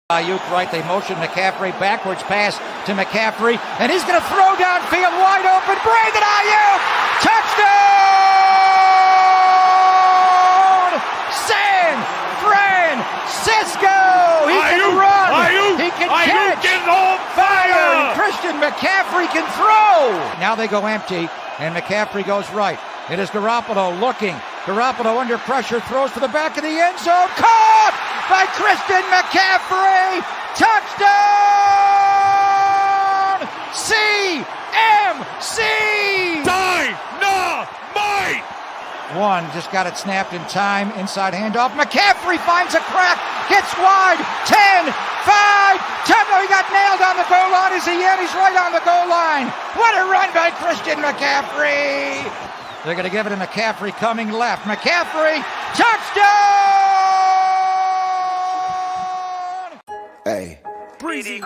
Ayuk right, they motion McCaffrey backwards pass to McCaffrey, and he's going to throw downfield wide open. Brandon Ayuk, touchdown! San Francisco! He can run, he can catch, is on fire! and Christian McCaffrey can throw! Now they go empty, and McCaffrey goes right. It is Garoppolo looking. Garoppolo under pressure, throws to the back of the end zone. Caught by Christian McCaffrey. Touchdown! CMC! Dynamite! One just got it snapped in time. Inside handoff. McCaffrey finds a crack. Hits wide. 10, 5, 10. Oh, he got nailed on the goal line. Is he in? He's right on the goal line. What a run by Christian McCaffrey! They're going to give it to McCaffrey coming left. McCaffrey, touchdown! Hey. Breezy,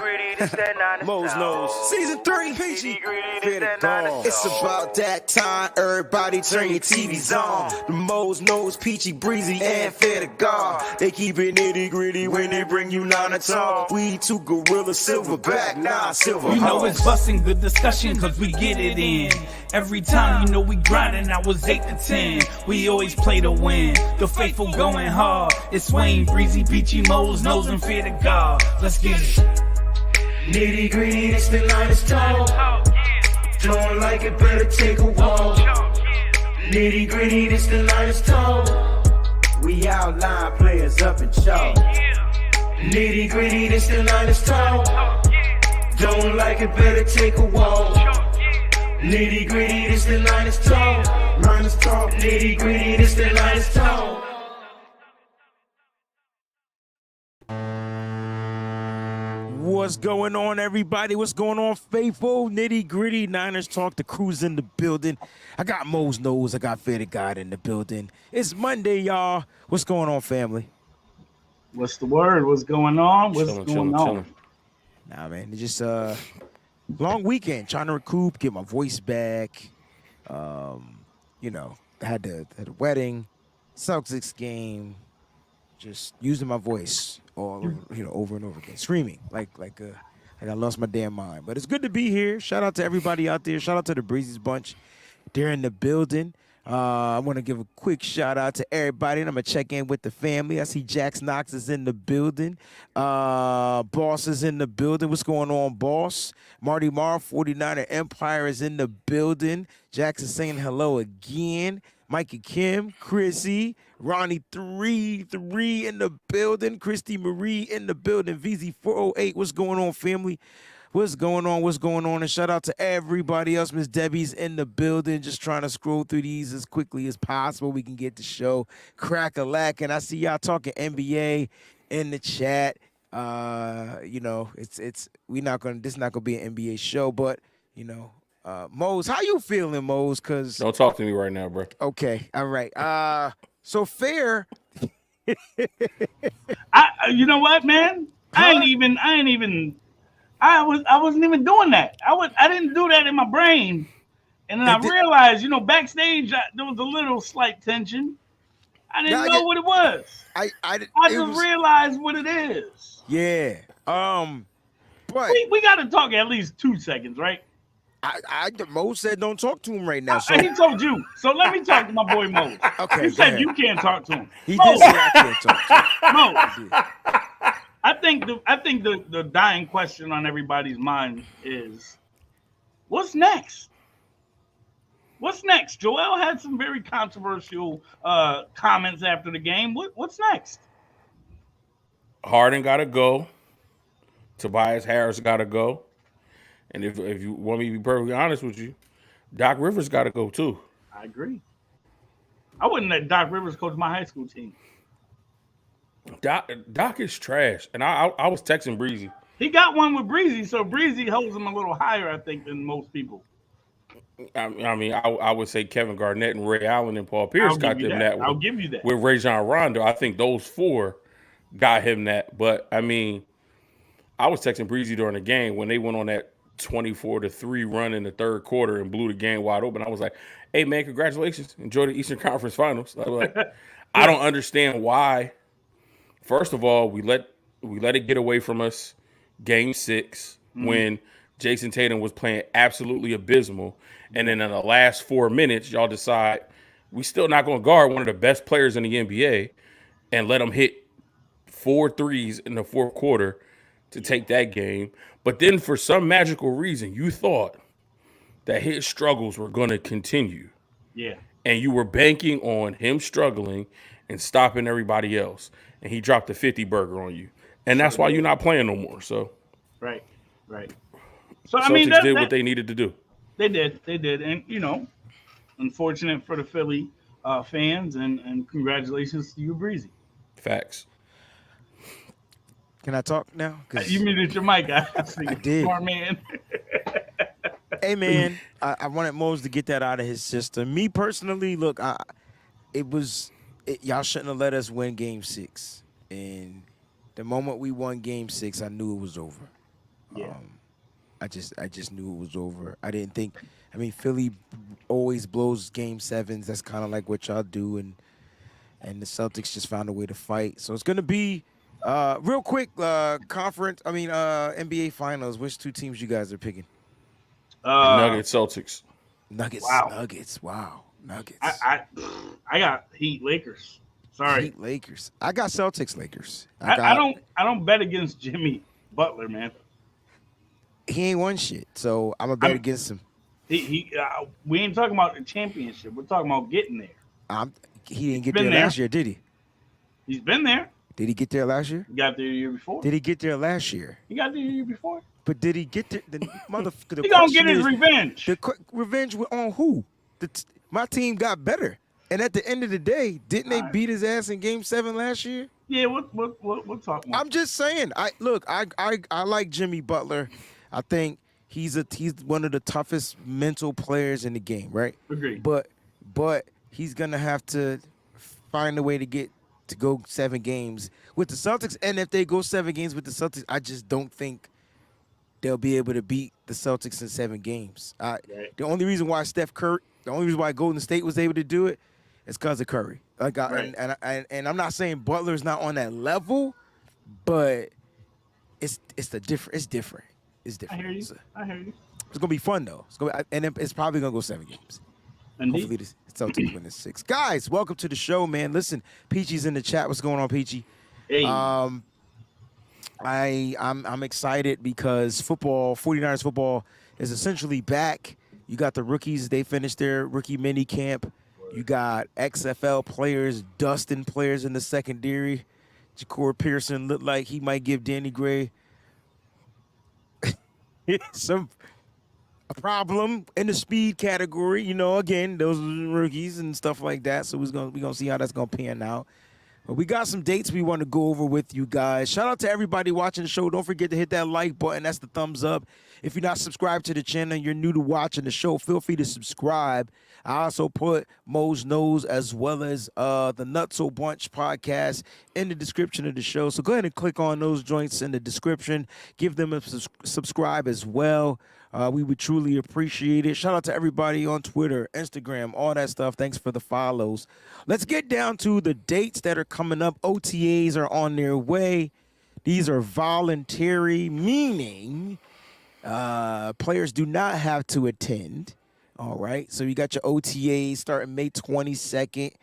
Mo's Nose, Season 3, Peachy, it's about that time, everybody turn your TVs on. The Mo's Nose, Peachy, Breezy, and Fair to God. They keep it nitty gritty when they bring you nine to talk. We two gorilla silverback, nah, silver. You know it's busting good discussion cause we get it in. Every time you know we grinding, I was 8 to 10. We always play to win, the faithful going hard. It's Wayne, Breezy, Peachy, Mo's Nose, and Fear to God. Let's get it. Nitty gritty, it's the lightest talk. Don't like it, better take a walk. Nitty gritty, it's the lightest talk. We outline players up in chalk. Nitty gritty, it's the lightest talk. Don't like it, better take a walk. Nitty gritty, it's the lightest talk. Nitty gritty, it's the lightest talk. What's going on, everybody? What's going on, faithful? Nitty gritty Niners talk. The crew's in the building. I got Mo's Nose. I got Fair to God in the building. It's Monday, y'all. What's going on, family? What's the word? What's going on? What's going on? Nah, man. It's just long weekend. Trying to recoup, get my voice back. You know, had the wedding, Celtics game. Just using my voice all over and over again, screaming like I lost my damn mind. But it's good to be here. Shout out to everybody out there. Shout out to the Breezy's bunch. They're in the building. I want to give a quick shout out to everybody, and I'm gonna check in with the family. I see Jax Knox is in the building. Boss is in the building. What's going on, Boss? Marty Marr, 49er Empire is in the building. Jax is saying hello again. Mikey Kim, Chrissy, Ronnie 3 in the building, Christy Marie in the building, VZ408. What's going on, family? What's going on? What's going on? And shout out to everybody else. Miss Debbie's in the building, just trying to scroll through these as quickly as possible. We can get the show crack-a-lack. And I see y'all talking NBA in the chat. You know, this not gonna be an NBA show, but you know. Mose, how you feeling, Mose? Cause don't talk to me right now, bro. Okay, all right. So Fair. You know what, man? I wasn't even doing that. I didn't do that in my brain, and then I realized, you know, backstage there was a little slight tension. I didn't know what it was. I just realized what it is. Yeah. But we got to talk at least 2 seconds, right? Mo said don't talk to him right now. So he told you. So let me talk to my boy Mo. Okay. He said you can't talk to him. He did say I can't talk to him. Mo, I think the dying question on everybody's mind is, what's next? What's next? Joel had some very controversial comments after the game. What's next? Harden got to go. Tobias Harris got to go. And if you want me to be perfectly honest with you, Doc Rivers got to go too. I agree. I wouldn't let Doc Rivers coach my high school team. Doc is trash. And I was texting Breezy. He got one with Breezy, so Breezy holds him a little higher, I think, than most people. I mean, I would say Kevin Garnett and Ray Allen and Paul Pierce got them that. I'll give you that. With Rajon Rondo, I think those four got him that. But, I mean, I was texting Breezy during the game when they went on that 24-3 run in the third quarter and blew the game wide open. I was like, hey, man, congratulations. Enjoy the Eastern Conference Finals. I was like, I don't understand why. First of all, we let We let it get away from us. Game 6, when Jason Tatum was playing absolutely abysmal. And then in the last 4 minutes, y'all decide we still not going to guard one of the best players in the NBA and let him hit 4 threes in the fourth quarter to take that game. But then for some magical reason, you thought that his struggles were going to continue. Yeah. And you were banking on him struggling and stopping everybody else. And he dropped a 50 burger on you. And that's why you're not playing no more. So Right. So I Celtics mean, did what they needed to do. They did, and unfortunate for the Philly fans, and congratulations to you, Breezy. Facts. Can I talk now? You muted your mic. I did. Smart man. Hey man, I wanted Mose to get that out of his system. Me personally, look, y'all shouldn't have let us win Game 6. And the moment we won Game 6, I knew it was over. Yeah. I just knew it was over. I didn't think. I mean, Philly always blows Game 7s. That's kind of like what y'all do, and the Celtics just found a way to fight. So it's gonna be real quick conference. I mean, NBA Finals. Which 2 teams you guys are picking? Nuggets, Celtics. Nuggets. Wow. Nuggets. Wow. Nuggets. I got Heat Lakers. Sorry, Heat Lakers. I got Celtics Lakers. I don't bet against Jimmy Butler, man. He ain't won shit, so I'm gonna bet against him. We ain't talking about the championship. We're talking about getting there. He didn't get there last year, did he? He's been there. Did he get there last year? He got there the year before. Did he get there last year? He got there the year before. But did he get there? The motherfucker. He gonna get his revenge. Revenge on who? My team got better, and at the end of the day, didn't they beat his ass in Game 7 last year? Yeah, we'll talk more. I'm just saying. I like Jimmy Butler. I think he's one of the toughest mental players in the game, right? Agreed. But he's gonna have to find a way to go 7 games with the Celtics. And if they go 7 games with the Celtics, I just don't think they'll be able to beat the Celtics in 7 games. The only reason why Golden State was able to do it is because of Curry. And I'm not saying Butler's not on that level, but it's different. It's different. I hear you. It's gonna be fun though. It's probably gonna go 7 games. Indeed. Hopefully the Celtics win in 6. Guys, welcome to the show, man. Listen, Peachy's in the chat. What's going on, Peachy? Hey. I'm excited because 49ers football is essentially back. You got the rookies, they finished their rookie mini camp. You got XFL players, dusting players in the secondary. Ja'Cory Pearson looked like he might give Danny Gray a problem in the speed category. Again, those are rookies and stuff like that. So we're gonna see how that's gonna pan out. But we got some dates we want to go over with you guys. Shout out to everybody watching the show. Don't forget to hit that like button. That's the thumbs up. If you're not subscribed to the channel, you're new to watching the show, feel free to subscribe. I also put Mo's Knows as well as the Nutso Bunch podcast in the description of the show. So go ahead and click on those joints in the description. Give them a subscribe as well. We would truly appreciate it. Shout out to everybody on Twitter, Instagram, all that stuff. Thanks for the follows. Let's get down to the dates that are coming up. OTAs are on their way. These are voluntary, meaning players do not have to attend. All right. So you got your OTAs starting May 22nd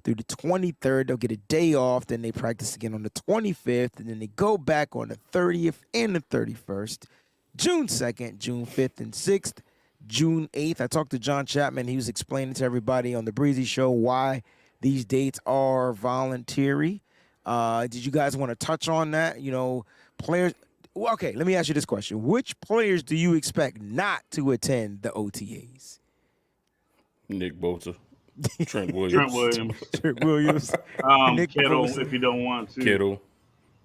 through the 23rd. They'll get a day off. Then they practice again on the 25th. And then they go back on the 30th and the 31st. June 2nd, June 5th, and 6th, June 8th. I talked to John Chapman. He was explaining to everybody on the Breezy Show why these dates are voluntary. Did you guys want to touch on that? Players. Okay, let me ask you this question. Which players do you expect not to attend the OTAs? Nick Bosa. Trent Williams. Trent Williams. Nick Kittle, Bosa. If you don't want to. Kittle.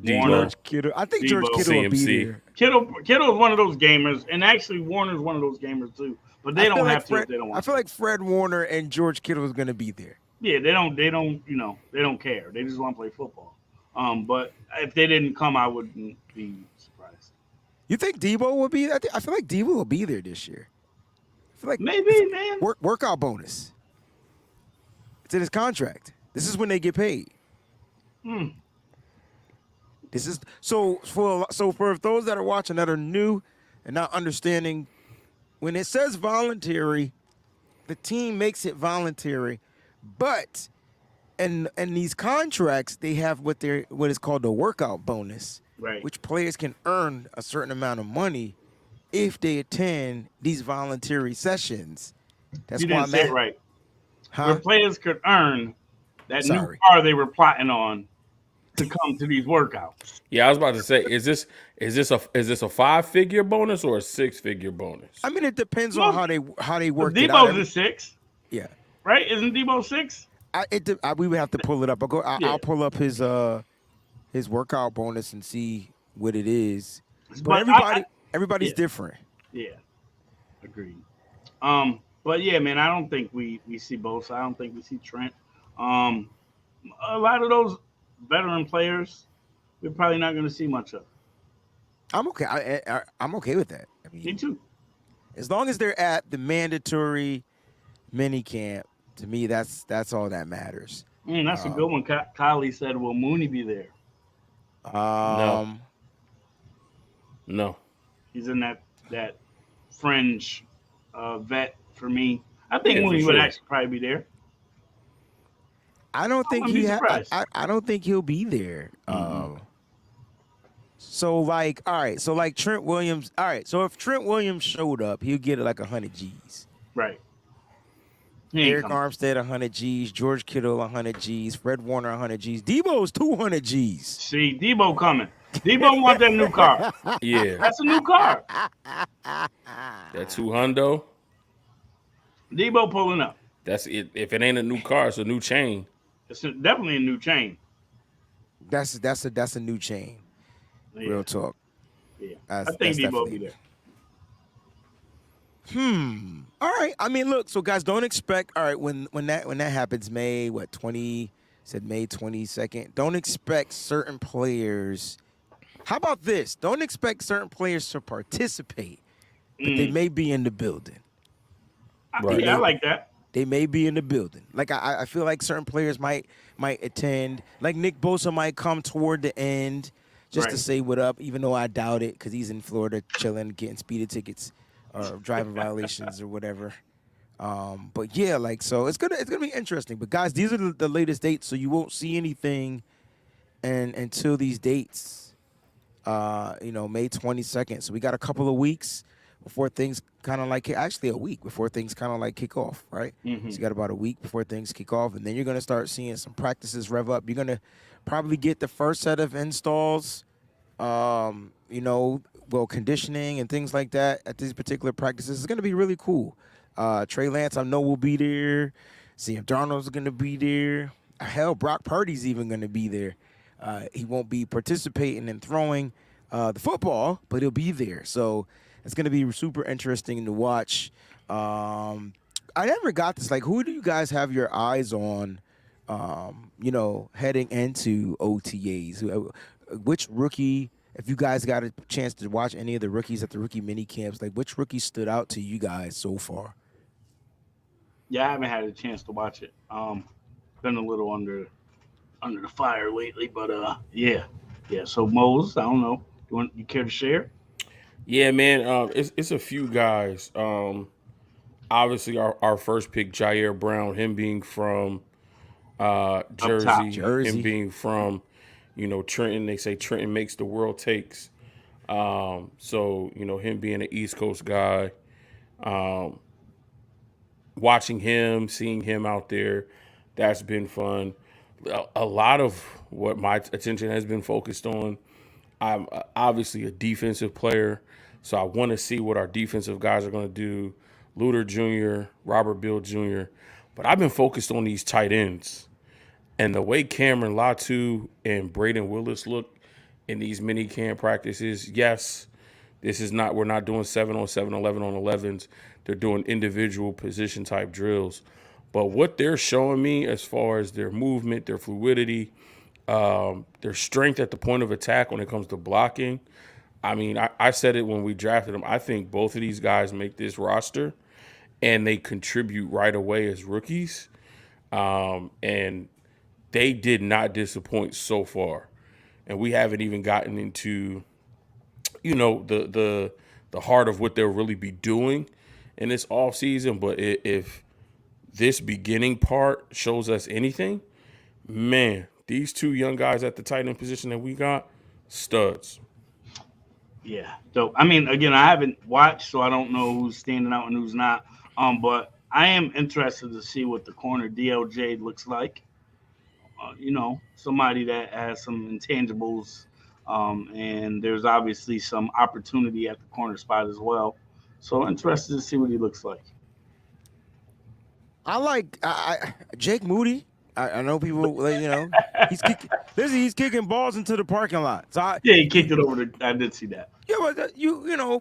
George Kittle. I think George Kittle will be there. Kittle is one of those gamers, and actually Warner's one of those gamers too. But they don't have to if they don't want to. I feel like Fred Warner and George Kittle is going to be there. Yeah, they don't care. They just want to play football. But if they didn't come, I wouldn't be surprised. You think Debo will be there? I feel like Debo will be there this year. I feel like maybe, man. Workout bonus. It's in his contract. This is when they get paid. This is for those that are watching that are new and not understanding, when it says voluntary, the team makes it voluntary, but in these contracts they have what is called the workout bonus, Right. which players can earn a certain amount of money if they attend these voluntary sessions. That's You why didn't say it right. Where Huh? players could earn that new Sorry. car they were plotting on to come to these workouts. Yeah, I was about to say, is this a 5-figure bonus or a 6-figure bonus? I mean, it depends Well, on how they work it out. Debo's is 6, Yeah. right? Isn't Debo 6? We would have to pull it up. Yeah. I'll pull up his workout bonus and see what it is. But But everybody's yeah. different. Yeah, agreed. But yeah, man, I don't think we see both. I don't think we see Trent. A lot of those veteran players, we're probably not going to see much of. I'm okay. I'm okay with that. I Me mean, too. as long as they're at the mandatory mini camp, to me, that's all that matters. That's a good one. Kylie said, "Will Mooney be there?" No. He's in that fringe vet for me. I think Yeah, Mooney for would sure. actually probably be there. I don't think wouldn't be surprised. I don't think he'll be there. So like, all right. So like Trent Williams. All right. So if Trent Williams showed up, he'll get like 100 G's. Right. He ain't Eric coming. Armstead 100 G's. George Kittle 100 G's. Fred Warner 100 G's. Debo's 200 G's. See, Debo coming. Debo want that new car. Yeah. That's a new car. That 200. Debo pulling up. That's it. If it ain't a new car, it's a new chain. It's definitely a new chain. That's a new chain. Yeah. Real talk. Yeah. That's I think Debo will definitely- be there. All right. I mean, look. So guys, don't expect. All right, when that happens, May 22nd. Don't expect certain players. How about this? Don't expect certain players to participate, but they may be in the building. Right. Yeah, I like that. They may be in the building. Like I feel like certain players might attend. Like Nick Bosa might come toward the end just to Right. say what up, even though I doubt it because he's in Florida chilling, getting speeding tickets or driving violations or whatever. But yeah, like so it's gonna be interesting. But guys, these are the latest dates, so you won't see anything until these dates. May 22nd. So we got a couple of weeks before things kind of like actually a week before things kind of like kick off, right? So you got about a week before things kick off, and then you're gonna start seeing some practices rev up. You're gonna probably get the first set of installs, conditioning and things like that at these particular practices. It's gonna be really cool. Trey Lance, I know, will be there. Sam Darnold's gonna be there. Hell, Brock Purdy's even gonna be there. He won't be participating in throwing the football, but he'll be there. So it's going to be super interesting to watch. I never got this. Like, who do you guys have your eyes on, heading into OTAs? Which rookie, if you guys got a chance to watch any of the rookies at the rookie mini camps, like which rookie stood out to you guys so far? Yeah, I haven't had a chance to watch it. Been a little under the fire lately, but yeah. So Mose, I don't know. You care to share? Yeah, man. It's a few guys. Obviously, our first pick, Jair Brown, him being from Jersey, him being from Trenton. They say Trenton makes the world takes. So him being an East Coast guy, watching him, seeing him out there, that's been fun. A lot of what my attention has been focused on, I'm obviously a defensive player, so I want to see what our defensive guys are going to do. Luter Jr., Robert Bill Jr., but I've been focused on these tight ends. And the way Cameron Latu and Braden Willis look in these mini camp practices, yes, we're not doing 7-on-7, 11-on-11s. They're doing individual position type drills. But what they're showing me as far as their movement, their fluidity, their strength at the point of attack when it comes to blocking. I mean, I said it when we drafted them. I think both of these guys make this roster, and they contribute right away as rookies. And they did not disappoint so far. and we haven't even gotten into, the heart of what they'll really be doing in this off season. But if this beginning part shows us anything, man, these two young guys at the tight end position that we got, studs. Yeah. So I mean, again, I haven't watched, so I don't know who's standing out and who's not. But I am interested to see what the corner DLJ looks like. Somebody that has some intangibles, and there's obviously some opportunity at the corner spot as well. So interested to see what he looks like. I like Jake Moody. I know people, he's kicking balls into the parking lot. So he kicked it over. I did see that. Yeah, but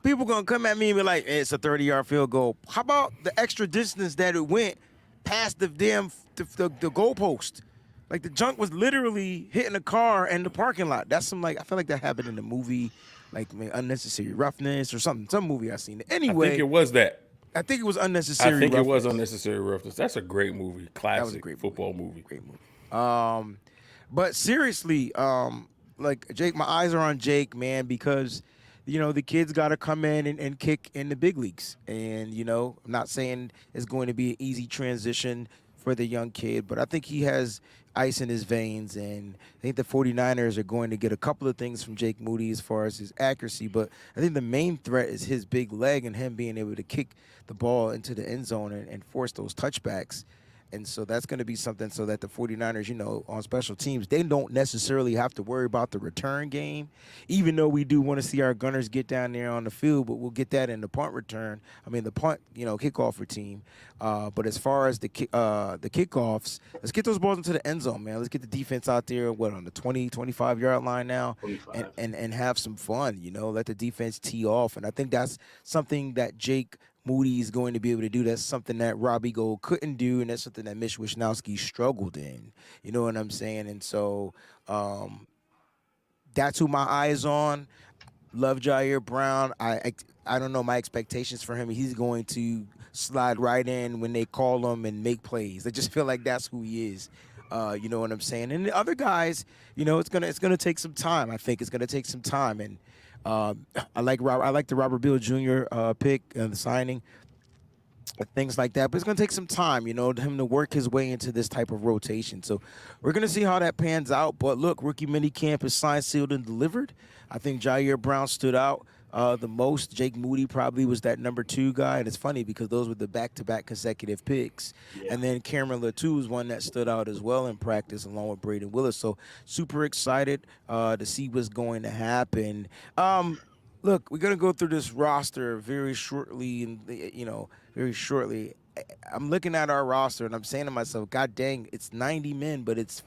people gonna come at me and be like, hey, it's a 30-yard field goal. How about the extra distance that it went past the damn the goalpost? Like the junk was literally hitting a car and the parking lot. That's I feel like that happened in the movie, like Unnecessary Roughness or something. Some movie I seen. Anyway, I think it was that. I think it was Unnecessary. I think Roughness. it was Unnecessary Roughness. That's a great movie. Classic. That was a great football movie. Great movie. But seriously, like Jake, my eyes are on Jake, man, because the kids got to come in and kick in the big leagues. And I'm not saying it's going to be an easy transition for the young kid, but I think he has ice in his veins, and I think the 49ers are going to get a couple of things from Jake Moody as far as his accuracy, but I think the main threat is his big leg and him being able to kick the ball into the end zone and force those touchbacks. And so that's going to be something so that the 49ers, on special teams, they don't necessarily have to worry about the return game, even though we do want to see our gunners get down there on the field, but we'll get that in the punt return. I mean, the punt, kickoff routine. But as far as the kickoffs, let's get those balls into the end zone, man. Let's get the defense out there, on the 20, 25-yard line now and have some fun, let the defense tee off. And I think that's something that Jake Moody is going to be able to do. That's something that Robbie Gould couldn't do, and that's something that Mitch Wishnowsky struggled in. You know what I'm saying? And so that's who my eye is on. Love Jair Brown. I don't know my expectations for him. He's going to slide right in when they call him and make plays. I just feel like that's who he is. You know what I'm saying? And the other guys, it's gonna take some time. I think it's gonna take some time. And I like the Robert Beal Jr. Pick and the signing, things like that. But it's going to take some time, him to work his way into this type of rotation. So we're going to see how that pans out. But look, rookie minicamp is signed, sealed, and delivered. I think Jair Brown stood out the most. Jake Moody probably was that number 2 guy. And it's funny because those were the back-to-back consecutive picks. Yeah. And then Cameron Latou was one that stood out as well in practice along with Braden Willis. So super excited to see what's going to happen. Look, we're going to go through this roster very shortly. Very shortly. I'm looking at our roster and I'm saying to myself, God dang, it's 90 men, but it's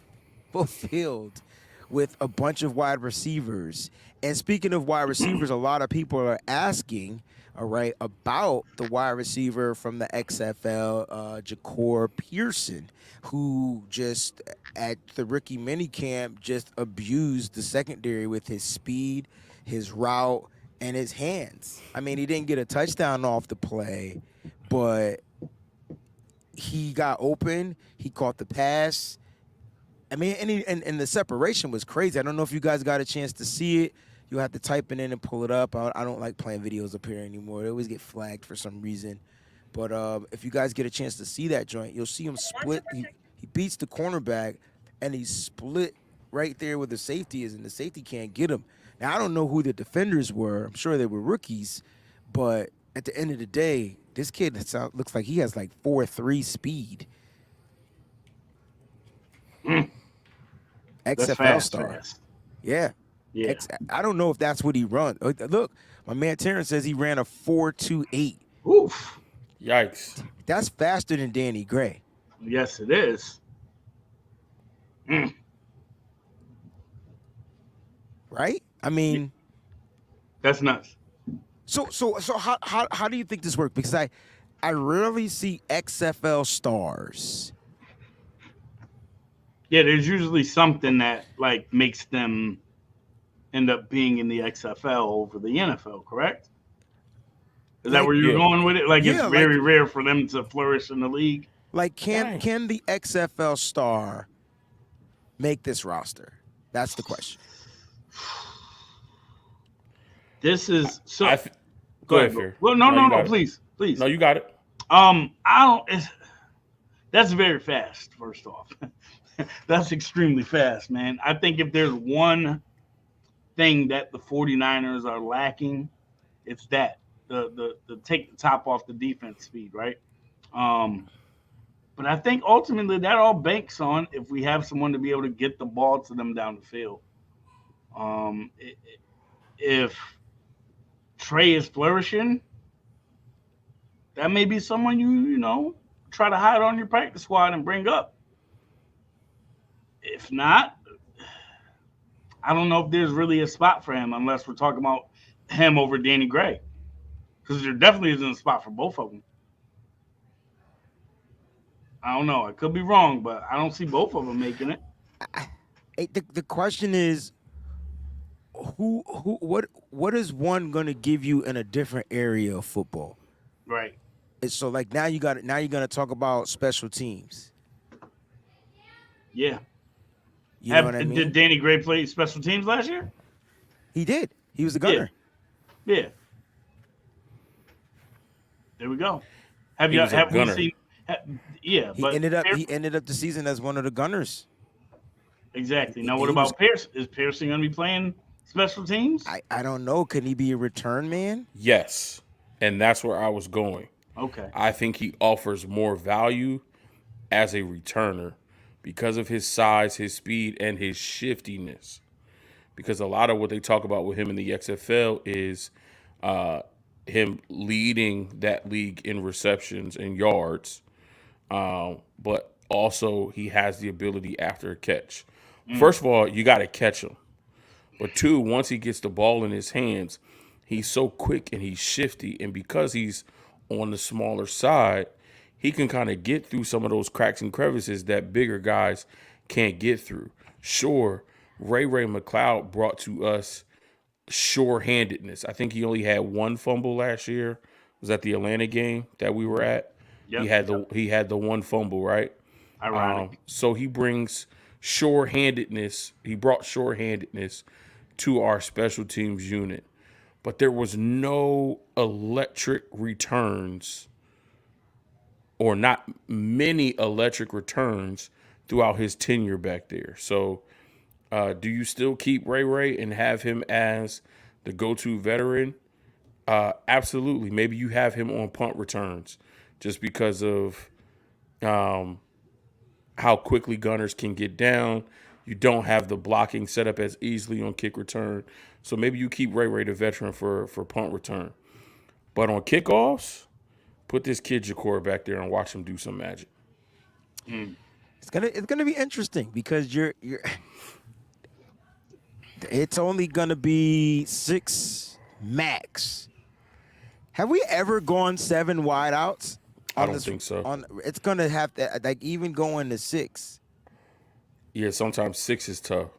fulfilled with a bunch of wide receivers. And speaking of wide receivers, a lot of people are asking, all right, about the wide receiver from the XFL, Ja'Cour Pearson, who just at the rookie minicamp just abused the secondary with his speed, his route, and his hands. I mean, he didn't get a touchdown off the play, but he got open. He caught the pass. I mean, and the separation was crazy. I don't know if you guys got a chance to see it. You'll have to type it in and pull it up. I don't like playing videos up here anymore. They always get flagged for some reason. But if you guys get a chance to see that joint, you'll see him split. He beats the cornerback, and he split right there where the safety is, and the safety can't get him. Now, I don't know who the defenders were. I'm sure they were rookies. But at the end of the day, this kid looks like he has like 4.3 speed. XFL star. Fast. Yeah. I don't know if that's what he runs. Look, my man Terrence says he ran a 4.28. Oof. Yikes. That's faster than Danny Gray. Yes, it is. Right? I mean, that's nuts. So how do you think this works? Because I rarely see XFL stars. Yeah, there's usually something that like makes them end up being in the XFL over the NFL, correct? Is that where you're going with it? Like it's very rare for them to flourish in the league. Like can the XFL star make this roster? That's the question. This is so. Go ahead, bro. Fair. Well, no, it. please. No, you got it. I don't. That's very fast. First off, that's extremely fast, man. I think if there's one thing that the 49ers are lacking, it's that the take the top off the defense speed, right? But I think ultimately that all banks on if we have someone to be able to get the ball to them down the field. If Trey is flourishing, that may be someone you know try to hide on your practice squad and bring up. If not, I don't know if there's really a spot for him unless we're talking about him over Danny Gray, because there definitely isn't a spot for both of them. I don't know. I could be wrong, but I don't see both of them making it. The question is, what is one going to give you in a different area of football? Right. So like now you're gonna talk about special teams. Yeah. You know what I mean? Did Danny Gray play special teams last year? He did. He was a gunner. Yeah. There we go. Have He was a gunner. we seen? Yeah, He but ended up the season as one of the gunners. Exactly. Now, what He about was- Pierce? Is Pearson going to be playing special teams? I don't know. Can he be a return man? Yes, and that's where I was going. Okay. I think he offers more value as a returner because of his size, his speed, and his shiftiness. Because a lot of what they talk about with him in the XFL is him leading that league in receptions and yards, but also he has the ability after a catch. First of all, you got to catch him. But two, once he gets the ball in his hands, he's so quick and he's shifty. And because he's on the smaller side, he can kind of get through some of those cracks and crevices that bigger guys can't get through. Sure, Ray McLeod brought to us sure-handedness. I think he only had one fumble last year. Was that the Atlanta game that we were at? Yep. He had the one fumble, right? Ironic. So he brings sure-handedness. He brought sure-handedness to our special teams unit. But there was no electric returns, or not many electric returns throughout his tenure back there. So do you still keep Ray and have him as the go-to veteran? Absolutely. Maybe you have him on punt returns just because of how quickly gunners can get down. You don't have the blocking set up as easily on kick return. So maybe you keep Ray the veteran for punt return. But on kickoffs, put this kid Ja'Cory back there and watch him do some magic. It's gonna be interesting because you're it's only gonna be 6 max. Have we ever gone 7 wideouts? I don't think so. It's gonna have to, like, even going to 6. Yeah, sometimes 6 is tough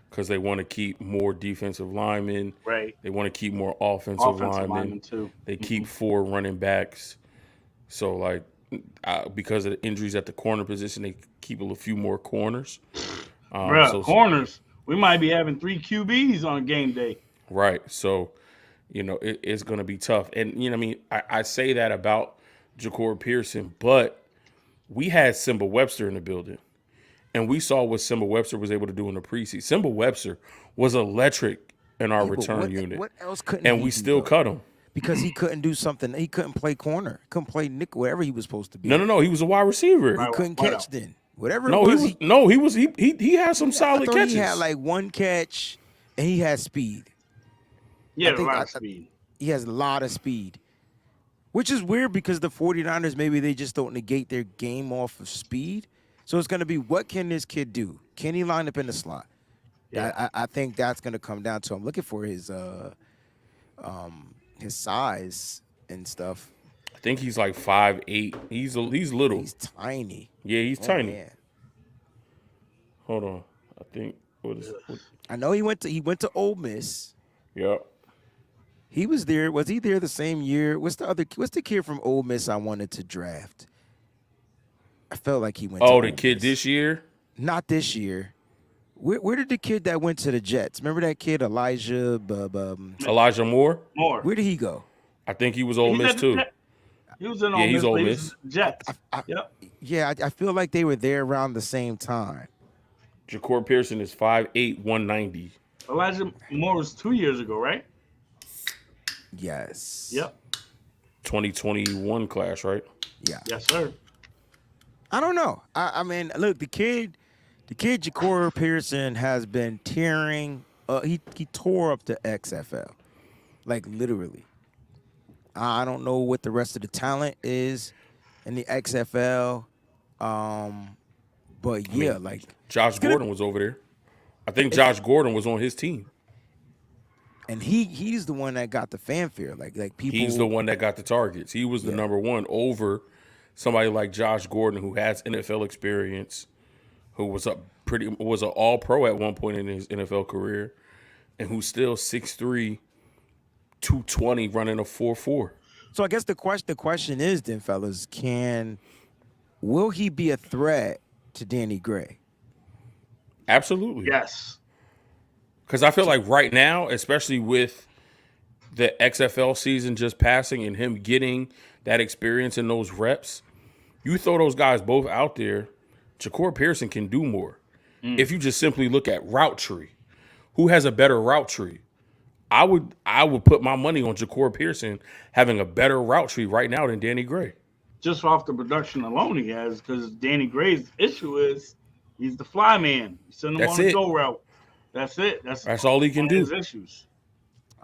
because they want to keep more defensive linemen. Right. They want to keep more offensive linemen. Too. They keep 4 running backs. So, like, because of the injuries at the corner position, they keep a few more corners. Corners. We might be having 3 QBs on game day. Right. So, it's going to be tough. And, I say that about Ja'Cory Pearson, but we had Simba Webster in the building. And we saw what Simba Webster was able to do in the preseason. Simba Webster was electric in our return unit. What else couldn't and he we do, still though? cut him. Because he couldn't do something. He couldn't play corner. Couldn't play nickel, whatever he was supposed to be. No. He was a wide receiver. He couldn't catch then. Whatever No, it was. he had some solid I thought catches. he had like 1 catch, and he had speed. Yeah, I think a lot of speed. He has a lot of speed. Which is weird because the 49ers, maybe they just don't negate their game off of speed. So it's going to be, what can this kid do? Can he line up in the slot? Yeah. I think that's going to come down to, I'm looking for his size and stuff. I think he's like 5'8". He's little. He's tiny. Yeah, he's Oh, tiny. man. Hold on. I think what? I know he went to Ole Miss. Yep. He was there. Was he there the same year? What's the kid from Ole Miss I wanted to draft? I felt like he went to Oh, Ole the kid Miss. this year? Not this year. Where did the kid that went to the Jets? Remember that kid, Elijah? Elijah Moore. Where did he go? I think he was Ole Miss too. He was in Ole Yeah, Miss. he's Ole but he Miss. was Jets. Yep. Yeah, I feel like they were there around the same time. Ja'Cory Pearson is 5'8", 190. Elijah Moore was 2 years ago, right? Yes. Yep. 2021 class, right? Yeah. Yes, sir. I don't know. I mean, look, the kid Ja'Cory Pearson has been tearing. He tore up the XFL, like literally. I don't know what the rest of the talent is in the XFL, but yeah, like Josh Gordon was over there. I think Josh Gordon was on his team. And he's the one that got the fanfare. Like people. He's the one that got the targets. He was the number one over somebody like Josh Gordon, who has NFL experience, who was an All Pro at one point in his NFL career, and who's still 6'3", 220, running a 4.4. So I guess the question is then, fellas, will he be a threat to Danny Gray? Absolutely. Yes. Because I feel like right now, especially with the XFL season just passing and him getting that experience and those reps, you throw those guys both out there, Ja'Cory Pearson can do more. If you just simply look at route tree, who has a better route tree? I would put my money on Ja'Cory Pearson having a better route tree right now than Danny Gray. Just off the production alone he has, because Danny Gray's issue is he's the fly man. You send him on the go route. That's it. That's all he can do. His issues.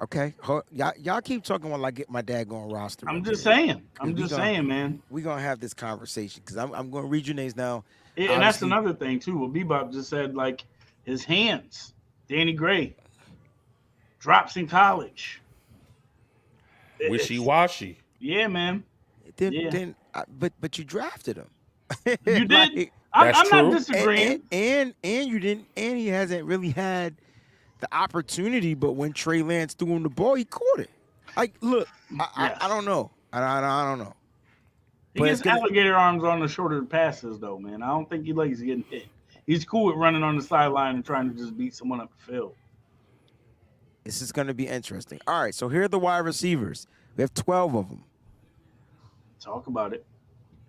Okay. Y'all keep talking while I get my daggone roster. I'm just saying. I'm just saying, man. We're going to have this conversation because I'm going to read your names now. And that's another thing, too. What Bebop just said, like, his hands. Danny Gray. Drops in college. Wishy-washy. Yeah, man. But you drafted him. You did? Like, I'm not disagreeing. And you didn't, and he hasn't really had the opportunity, but when Trey Lance threw him the ball, he caught it. Like, look, I don't know. I don't know. He gets alligator arms on the shorter passes, though, man. I don't think he likes getting hit. He's cool with running on the sideline and trying to just beat someone up the field. This is going to be interesting. All right, so here are the wide receivers. We have 12 of them. Talk about it.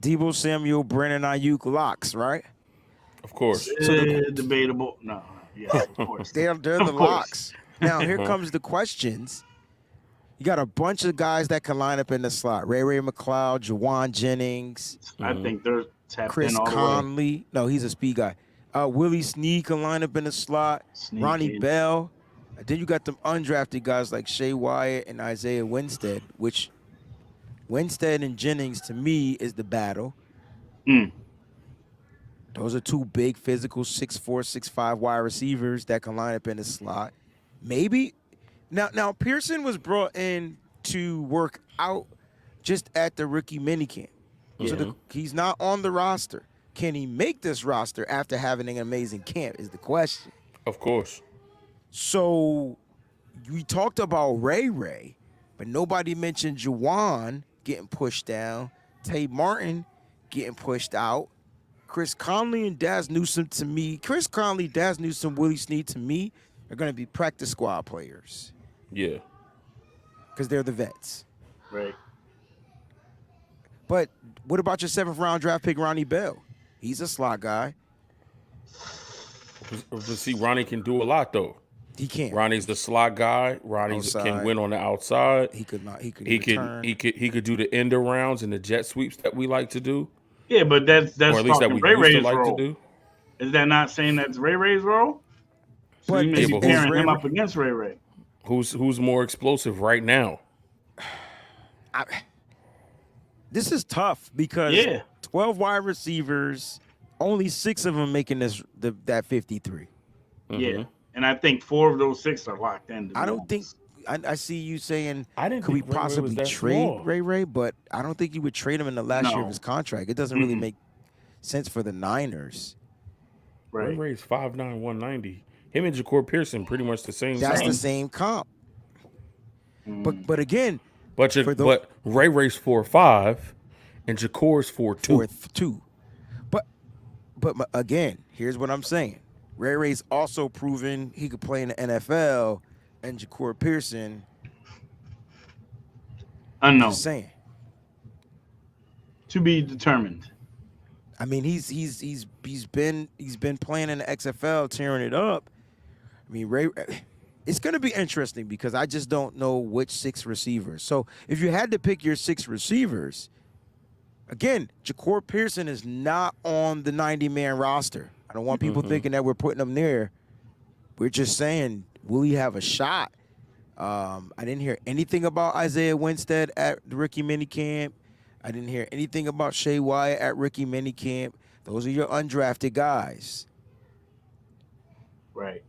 Deebo Samuel, Brandon Ayuk, locks, right? Of course. Debatable. No. Yeah, of course. they're the locks. Now, here comes the questions. You got a bunch of guys that can line up in the slot. Ray McLeod, Jawan Jennings. I think they're tapped Chris in all Conley. The way. No, he's a speed guy. Willie Snead can line up in the slot. Ronnie Bell. And then you got them undrafted guys like Shea Wyatt and Isaiah Winstead, which Winstead and Jennings, to me, is the battle. Those are two big physical 6'4", 6'5" wide receivers that can line up in the slot. Maybe. Now Pearson was brought in to work out just at the rookie minicamp. So he's not on the roster. Can he make this roster after having an amazing camp is the question. Of course. So we talked about Ray, but nobody mentioned Jawan getting pushed down, Tay Martin getting pushed out, Chris Conley and Daz Newsome to me. Chris Conley, Daz Newsome, Willie Snead to me are going to be practice squad players. Yeah. Because they're the vets. Right. But what about your 7th round draft pick, Ronnie Bell? He's a slot guy. But see, Ronnie can do a lot, though. He can. Ronnie's the slot guy. Ronnie can win on the outside. He could not. He could do the end arounds and the jet sweeps that we like to do. Yeah, but that's or at least that we used to like to do. Is that not saying that's Ray's role? So but you may be pairing him up against Ray. Who's more explosive right now? This is tough because 12 wide receivers, only 6 of them making that 53. Yeah, and I think 4 of those 6 are locked in. I don't think. I see you saying, could we possibly trade Ray, but I don't think you would trade him in the last year of his contract. It doesn't really make sense for the Niners. Right. Ray's 5'9", 190. Him and Ja'Cory Pearson pretty much the same. That's the same comp. But again, but Ray's 4'5", and Ja'Cory's 4'2". But again, here's what I'm saying. Ray Ray's also proven he could play in the NFL, and Ja'Cory Pearson. Unknown. Just saying. To be determined. I mean, he's been playing in the XFL, tearing it up. I mean, Ray. It's going to be interesting because I just don't know which 6 receivers. So if you had to pick your 6 receivers, again, Ja'Cory Pearson is not on the 90-man roster. I don't want people thinking that we're putting him there. We're just saying, will he have a shot? I didn't hear anything about Isaiah Winstead at the rookie minicamp. I didn't hear anything about Shea Wyatt at rookie minicamp. Those are your undrafted guys. Right.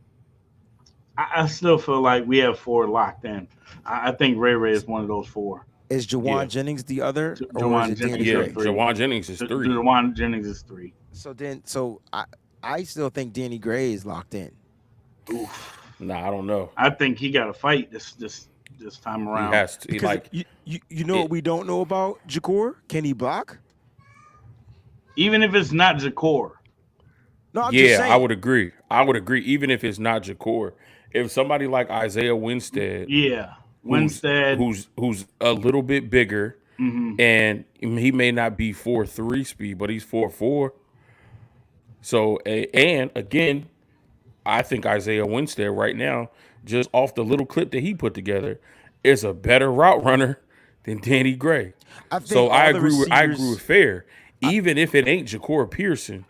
I still feel like we have 4 locked in. I think Ray Ray is one of those 4. Is Jawan Jennings the other? Jawan Jennings, Jawan Jennings is 3. Jawan Jennings is 3. So I still think Danny Gray is locked in. Oof. Nah, I don't know. I think he got to fight this time around. He has to. Like you know what we don't know about Ja'Cory? Can he block? Even if it's not Ja'Cory. No, I'm just saying. I would agree. Even if it's not Ja'Cory. If somebody like Isaiah Winstead, who's a little bit bigger, and he may not be 4.3 speed, but he's 4.4. So, and again, I think Isaiah Winstead right now, just off the little clip that he put together, is a better route runner than Danny Gray. I agree with Fair. Even if it ain't Ja'Cory Pearson,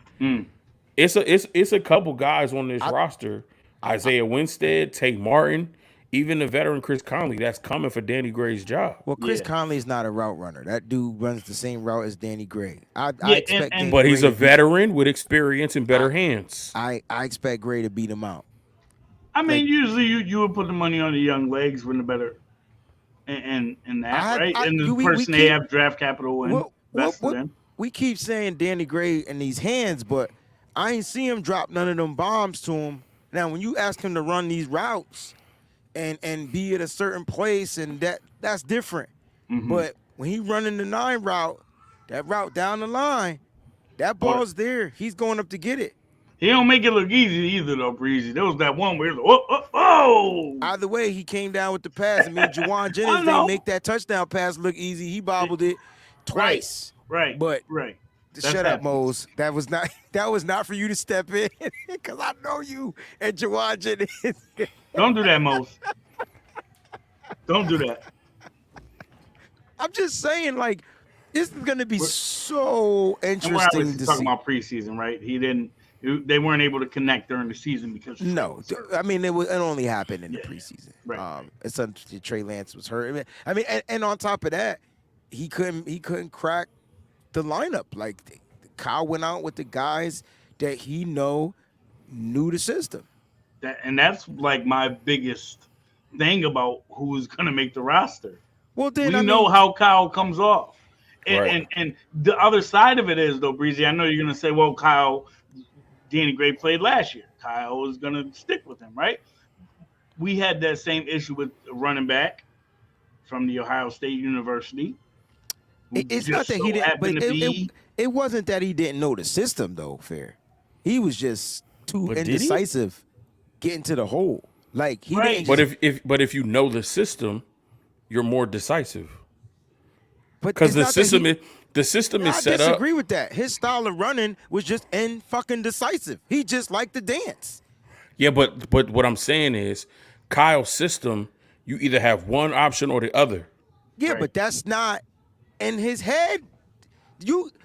it's a couple guys on this roster. Isaiah Winstead, Tate Martin, even the veteran Chris Conley that's coming for Danny Gray's job. Well, Chris Conley is not a route runner. That dude runs the same route as Danny Gray. I expect but he's a veteran with experience and better hands. I expect Gray to beat him out. I mean, usually you would put the money on the young legs when the better and that, right? And the person they have draft capital and invested in. We keep saying Danny Gray and these hands, but I ain't see him drop none of them bombs to him. Now, when you ask him to run these routes and be at a certain place, and that's different. But when he running the 9 route, that route down the line, that ball's there. He's going up to get it. He don't make it look easy either, though, Breezy. There was that one where he was like, oh. Either way, he came down with the pass. I mean, Jawan Jennings didn't make that touchdown pass look easy. He bobbled it twice. Right. But shut up, Mose. That was not for you to step in, because I know you and Jawan Jennings. Don't do that, Mose. Don't do that. I'm just saying, like, this is going to be so interesting to see. Talking about preseason, right? They weren't able to connect during the season because I mean, it only happened in the preseason. Right. Essentially, Trey Lance was hurt. I mean, and on top of that, he couldn't crack the lineup. Like, Kyle went out with the guys that he knew the system. That's like my biggest thing about who's going to make the roster. Well, then we know how Kyle comes off. And the other side of it is, though, Breezy, I know you're going to say, well, Danny Gray played last year. Kyle was going to stick with him, right? We had that same issue with a running back from the Ohio State University. It's not that he didn't, but it wasn't that he didn't know the system, though, Fair. He was just too indecisive getting to the hole. Like, he didn't just, But if you know the system, you're more decisive. Because the system is set up. I disagree with that. His style of running was just fucking decisive. He just liked to dance. Yeah, but what I'm saying is, Kyle's system, you either have one option or the other. Yeah, but that's not in his head.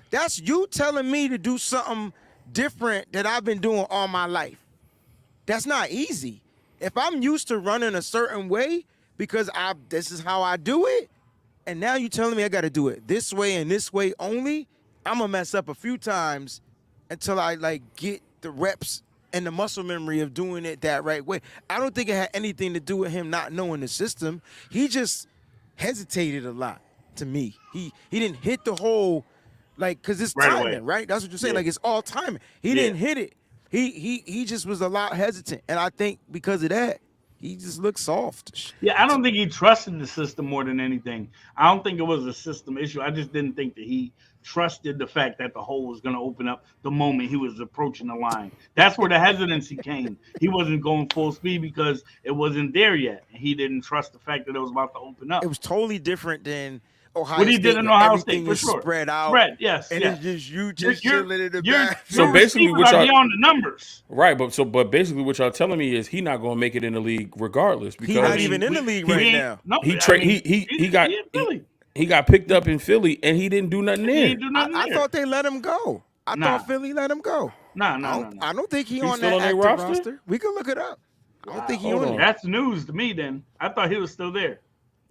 That's you telling me to do something different that I've been doing all my life. That's not easy. If I'm used to running a certain way because this is how I do it, and now you telling me I got to do it this way and this way only, I'm gonna mess up a few times until I get the reps and the muscle memory of doing it that right way. I don't think it had anything to do with him not knowing the system. He just hesitated a lot to me. He didn't hit the hole because it's timing, right? That's what you're saying. Like, it's all timing. He didn't hit it. He just was a lot hesitant, and I think because of that, he just looks soft. Yeah, I don't think he trusted the system more than anything. I don't think it was a system issue. I just didn't think that he trusted the fact that the hole was going to open up the moment he was approaching the line. That's where the hesitancy came. He wasn't going full speed because it wasn't there yet. And he didn't trust the fact that it was about to open up. It was totally different than Ohio What he State. did in where Ohio everything State, for is sure. spread out. Spread, yes, And yes. it's just you just chilling in the back. So your basically, receivers what are y'all- beyond the numbers. Right, but basically, what y'all telling me is he not going to make it in the league regardless because He's not even in the league right now. No, he got in Philly. he got picked up in Philly and he didn't do nothing He there. didn't do nothing I there. thought they let him go. I Nah. thought Philly let him go. No. I don't think he's He's on still that on their active roster? roster. We can look it up. I don't think he's Hold on on. it. That's news to me then. I thought he was still there.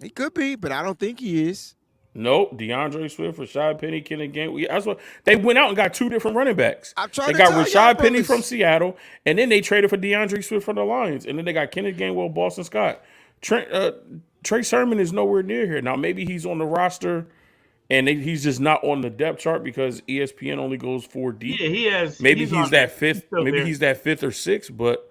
He could be, but I don't think he is. Nope, DeAndre Swift, Rashad Penny, Kenny Gainwell. That's what they went out and got two different running backs. I'm trying They to got tell y'all, Rashad Penny brothers. from Seattle, and then they traded for DeAndre Swift from the Lions, and then they got Kenny Gainwell, Boston Scott. Trey Sermon is nowhere near here now. Maybe he's on the roster, and he's just not on the depth chart because ESPN only goes 4 deep. Yeah, he has. Maybe he's on that there. fifth. still Maybe there. he's that fifth or sixth, but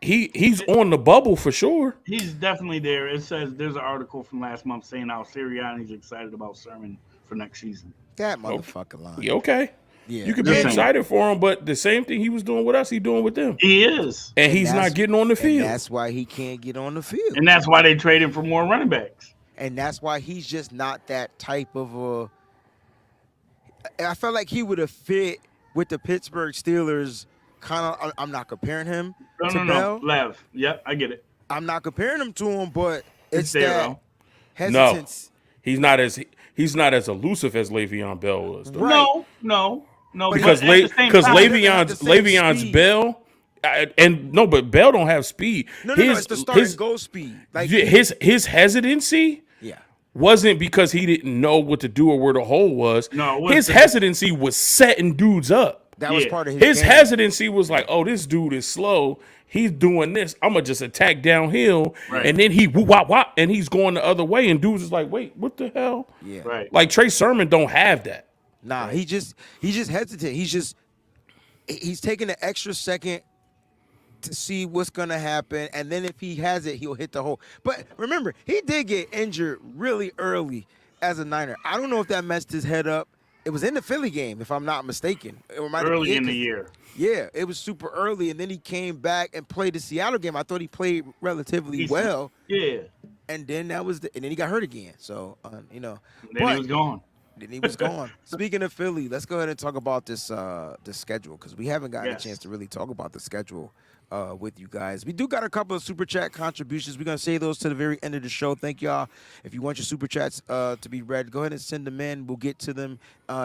he's on the bubble for sure. He's definitely there. It says there's an article from last month saying how Sirianni's excited about Sermon for next season. That motherfucker line. Yeah, okay. Yeah. You could be Listen. excited for him, but the same thing he was doing with us, he's doing with them. He is, And he's that's- not getting on the And field. that's why he can't get on the field. and that's why they traded for more running backs. And that's why he's just not that type of a. I felt like he would have fit with the Pittsburgh Steelers. Kind of, I'm not comparing him to No. Bell. Lev. Yep, I get it. I'm not comparing him to him, but it's there, that though. hesitance. He's not as elusive as Le'Veon Bell was. Though. Right. No. Because but at the same time, Le'Veon's speed. Bell, but Bell don't have speed. No, it's the start and go speed. Like his hesitancy yeah. wasn't because he didn't know what to do or where the hole was. No, it was his the- hesitancy was setting dudes up. That was Yeah. part of his His game. hesitancy was like, oh, this dude is slow. He's doing this. I'm gonna just attack downhill, Right. and then he whoop wop wop, and he's going the other way, and dudes is like, wait, what the hell? Yeah. Right. Like Trey Sermon don't have that. Nah, he just hesitant. He's taking an extra second to see what's gonna happen, and then if he has it, he'll hit the hole. But remember, he did get injured really early as a Niner. I don't know if that messed his head up. It was in the Philly game, if I'm not mistaken. It might have early been in the 'cause- year. Yeah, it was super early, and then he came back and played the Seattle game. I thought he played relatively Decent. well, Yeah. and then and then he got hurt again. So Then but- he was gone. then he was gone. Speaking of Philly, let's go ahead and talk about this schedule because we haven't gotten Yes. a chance to really talk about the schedule with you guys. We do got a couple of super chat contributions. We're gonna save those to the very end of the show. Thank y'all. If you want your super chats to be read, go ahead and send them in. We'll get to them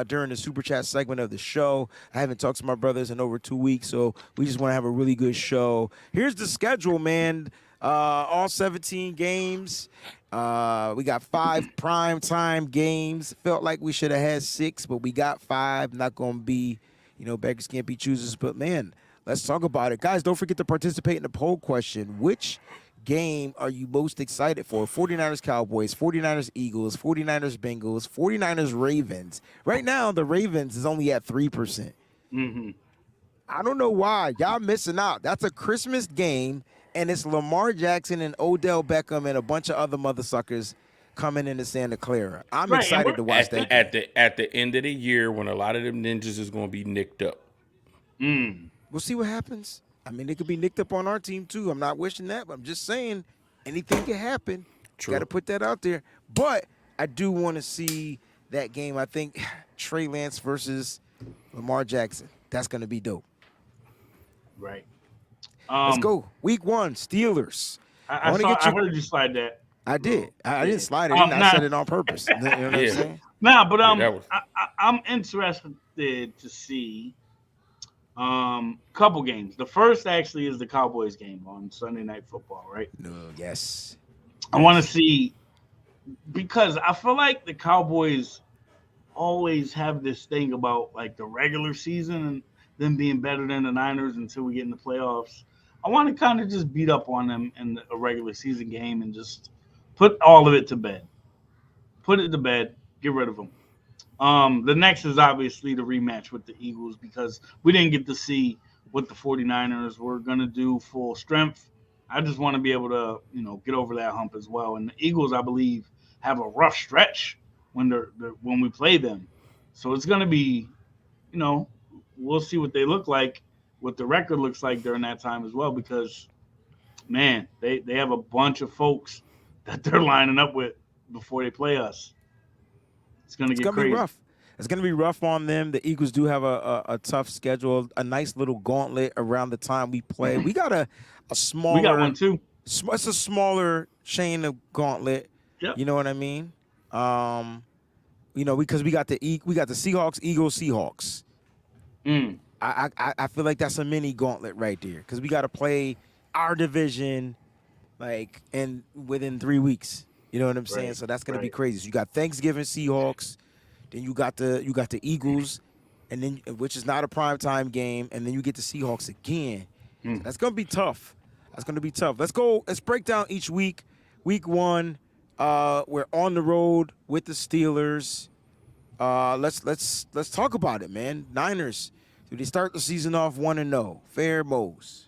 during the super chat segment of the show. I haven't talked to my brothers in over 2 weeks, so we just want to have a really good show. Here's the schedule, man. All 17 games. We got 5 prime time games. Felt like we should have had 6, but we got 5. Not going to be, beggars can't be choosers. But, man, let's talk about it. Guys, don't forget to participate in the poll question. Which game are you most excited for? 49ers Cowboys, 49ers Eagles, 49ers Bengals, 49ers Ravens. Right now, the Ravens is only at 3%. Mm-hmm. I don't know why. Y'all missing out. That's a Christmas game, and it's Lamar Jackson and Odell Beckham and a bunch of other mother suckers coming into Santa Clara. I'm Right, and excited to watch that game. At the end of the year when a lot of them ninjas is going to be nicked up. We'll see what happens. I mean, they could be nicked up on our team, too. I'm not wishing that, but I'm just saying anything can happen. True. Got to put that out there. But I do want to see that game. I think Trey Lance versus Lamar Jackson. That's going to be dope. Right. Let's go. Week 1, Steelers. I wanna saw, get I your- heard you slide that. I did. I didn't slide it in. I nah. said it on purpose. You know what I'm Yeah. saying? Nah, but that was- I'm interested to see couple games. The first actually is the Cowboys game on Sunday Night Football, right? No, yes. I want to see because I feel like the Cowboys always have this thing about like the regular season and them being better than the Niners until we get in the playoffs. I want to kind of just beat up on them in a regular season game and just put all of it to bed. Put it to bed. Get rid of them. The next is obviously the rematch with the Eagles because we didn't get to see what the 49ers were going to do full strength. I just want to be able to, get over that hump as well. And the Eagles, I believe, have a rough stretch when we play them. So it's going to be, you know, we'll see what they look like, what the record looks like during that time as well, because man, they have a bunch of folks that they're lining up with before they play us. It's going to get crazy. Be rough. It's going to be rough on them. The Eagles do have a tough schedule, a nice little gauntlet around the time we play. We got a smaller. We got one too. It's a smaller chain of gauntlet. Yep. You know what I mean? Because we got the Seahawks, Eagles, Seahawks. I feel like that's a mini gauntlet right there because we got to play our division within 3 weeks. You know what I'm saying? So that's going to be crazy. So you got Thanksgiving Seahawks, then you got the Eagles, and then which is not a primetime game, and then you get the Seahawks again. So that's going to be tough. Let's break down each week. Week 1, we're on the road with the Steelers. Let's talk about it, man. Niners. Do they start the season off 1-0? Fair, Mose?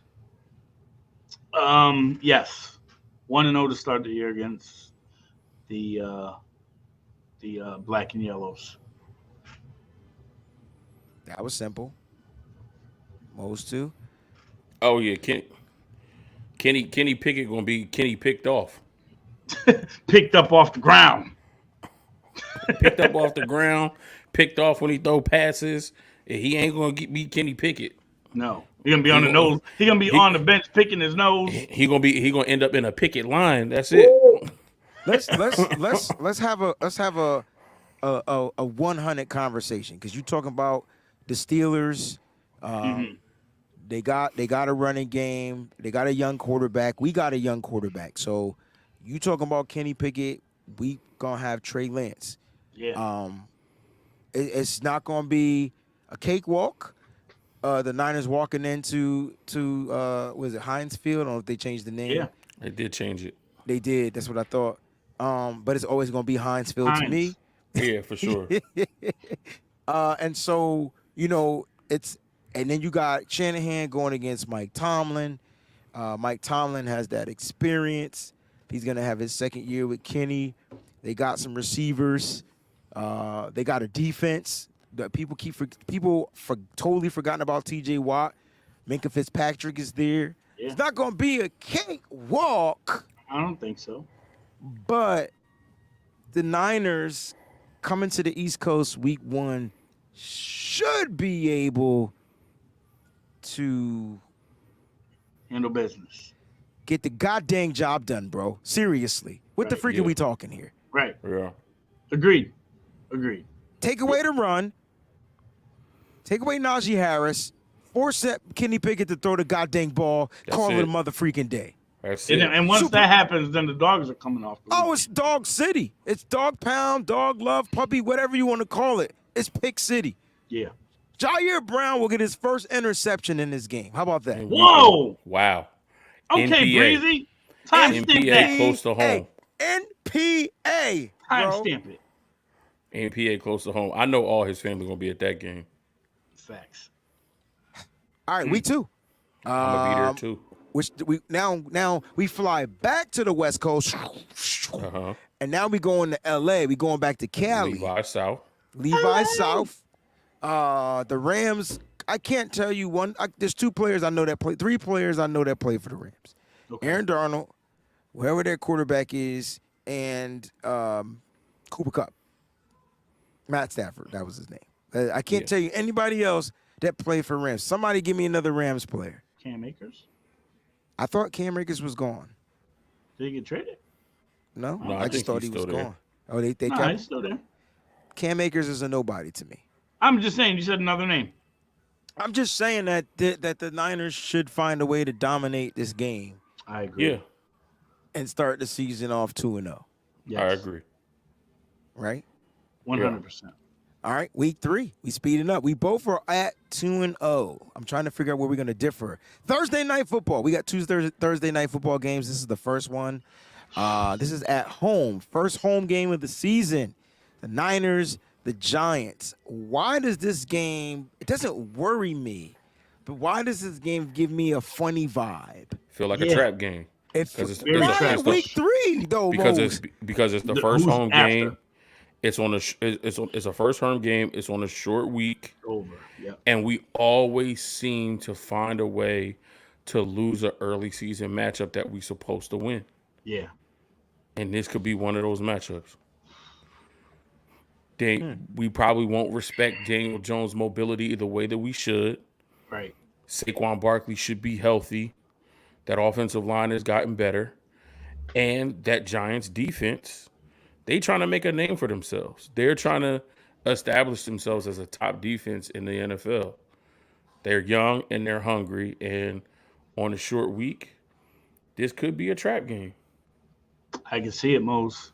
Yes. 1-0 to start the year against the black and yellows. That was simple. Mose too. Oh yeah, Kenny Pickett gonna be Kenny picked off. Picked up off the ground. Picked up off the ground. Picked off when he throw passes. He ain't gonna beat Kenny Pickett. No, he gonna be on the nose. He gonna be on the bench picking his nose. He gonna end up in a picket line. That's it. Let's have a 100 conversation because you talking about the Steelers. They got a running game. They got a young quarterback. We got a young quarterback. So you talking about Kenny Pickett? We gonna have Trey Lance. Yeah. It's not gonna be a cakewalk. The Niners walking into was it Heinz Field? I don't know if they changed the name. Yeah, they did change it. They did. That's what I thought. But it's always gonna be Heinz Field to me. Yeah, for sure. And so and then you got Shanahan going against Mike Tomlin. Mike Tomlin has that experience. He's gonna have his second year with Kenny. They got some receivers. They got a defense that people totally forgotten about. T.J. Watt, Minka Fitzpatrick is there. Yeah. It's not gonna be a cakewalk. I don't think so. But the Niners coming to the East Coast week 1 should be able to handle business. Get the goddamn job done, bro. Seriously. What the freak are we talking here? Right. Yeah. Agreed. Take away the run. Take away Najee Harris. Force Kenny Pickett to throw the goddamn ball. Call it a mother freaking day. That's it. And once that happens, then the dogs are coming off. It's dog city. It's dog pound, dog love, puppy, whatever you want to call it. It's pick city. Yeah. Jair Brown will get his first interception in this game. How about that? Whoa. Wow. Okay, NPA. Breezy. Timestamp that. Close to home. NPA. Timestamp it. NPA close to home. I know all his family gonna be at that game. Facts. All right, week 2. I'm gonna be there too. Which we now we fly back to the West Coast, and now we going to L.A. We going back to Cali. Levi South. The Rams. I can't tell you one. There's 2 players I know that play. 3 players I know that play for the Rams. Okay. Aaron Darnold, whoever their quarterback is, and Cooper Kupp. Matt Stafford, that was his name. I can't tell you anybody else that played for Rams. Somebody give me another Rams player. Cam Akers? I thought Cam Akers was gone. Did he get traded? No, No, I just thought he was there. gone. Oh, they Nah, he's still there. Cam Akers is a nobody to me. I'm just saying, you said another name. I'm just saying that the Niners should find a way to dominate this game. I agree. Yeah. And start the season off 2-0. Yes. I agree. Right? 100%. All right, week 3. We speeding up. We both are at 2-0. I'm trying to figure out where we're going to differ. Thursday night football. We got 2 Thursday night football games. This is the first one. This is at home. First home game of the season. The Niners, the Giants. Why does this game, it doesn't worry me But why does this game give me a funny vibe? Feel like a trap game. It's very why week 3 though, because Mose? it's the first who's home after? game. It's a first home game. It's on a short week. Over. Yeah. And we always seem to find a way to lose an early season matchup that we supposed to win. Yeah. And this could be one of those matchups. We probably won't respect Daniel Jones' mobility the way that we should. Right. Saquon Barkley should be healthy. That offensive line has gotten better. And that Giants defense, they trying to make a name for themselves. They're trying to establish themselves as a top defense in the NFL. They're young and they're hungry. And on a short week, this could be a trap game. I can see it, Mose.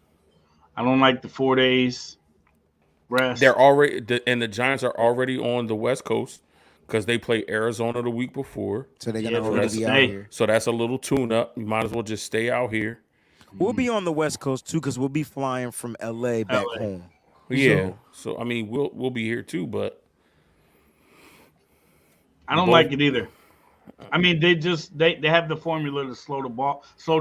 I don't like the 4 days rest. They're already, the Giants are already on the West Coast because they play Arizona the week before. So they're gonna they're already gonna be out stay. here. So that's a little tune-up. You might as well just stay out here. We'll be on the West Coast too, because we'll be flying from LA back home. Yeah. So I mean, we'll be here too, but I don't like it either. I mean, they have the formula to slow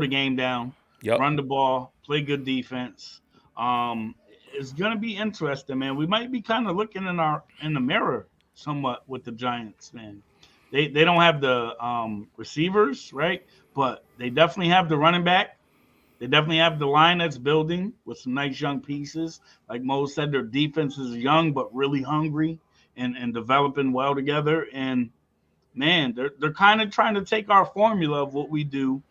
the game down, run the ball, play good defense. It's gonna be interesting, man. We might be kind of looking in the mirror somewhat with the Giants, man. They don't have the receivers, right? But they definitely have the running back. They definitely have the line that's building with some nice young pieces. Like Mo said, their defense is young but really hungry and developing well together. And man, they're kind of trying to take our formula of what we do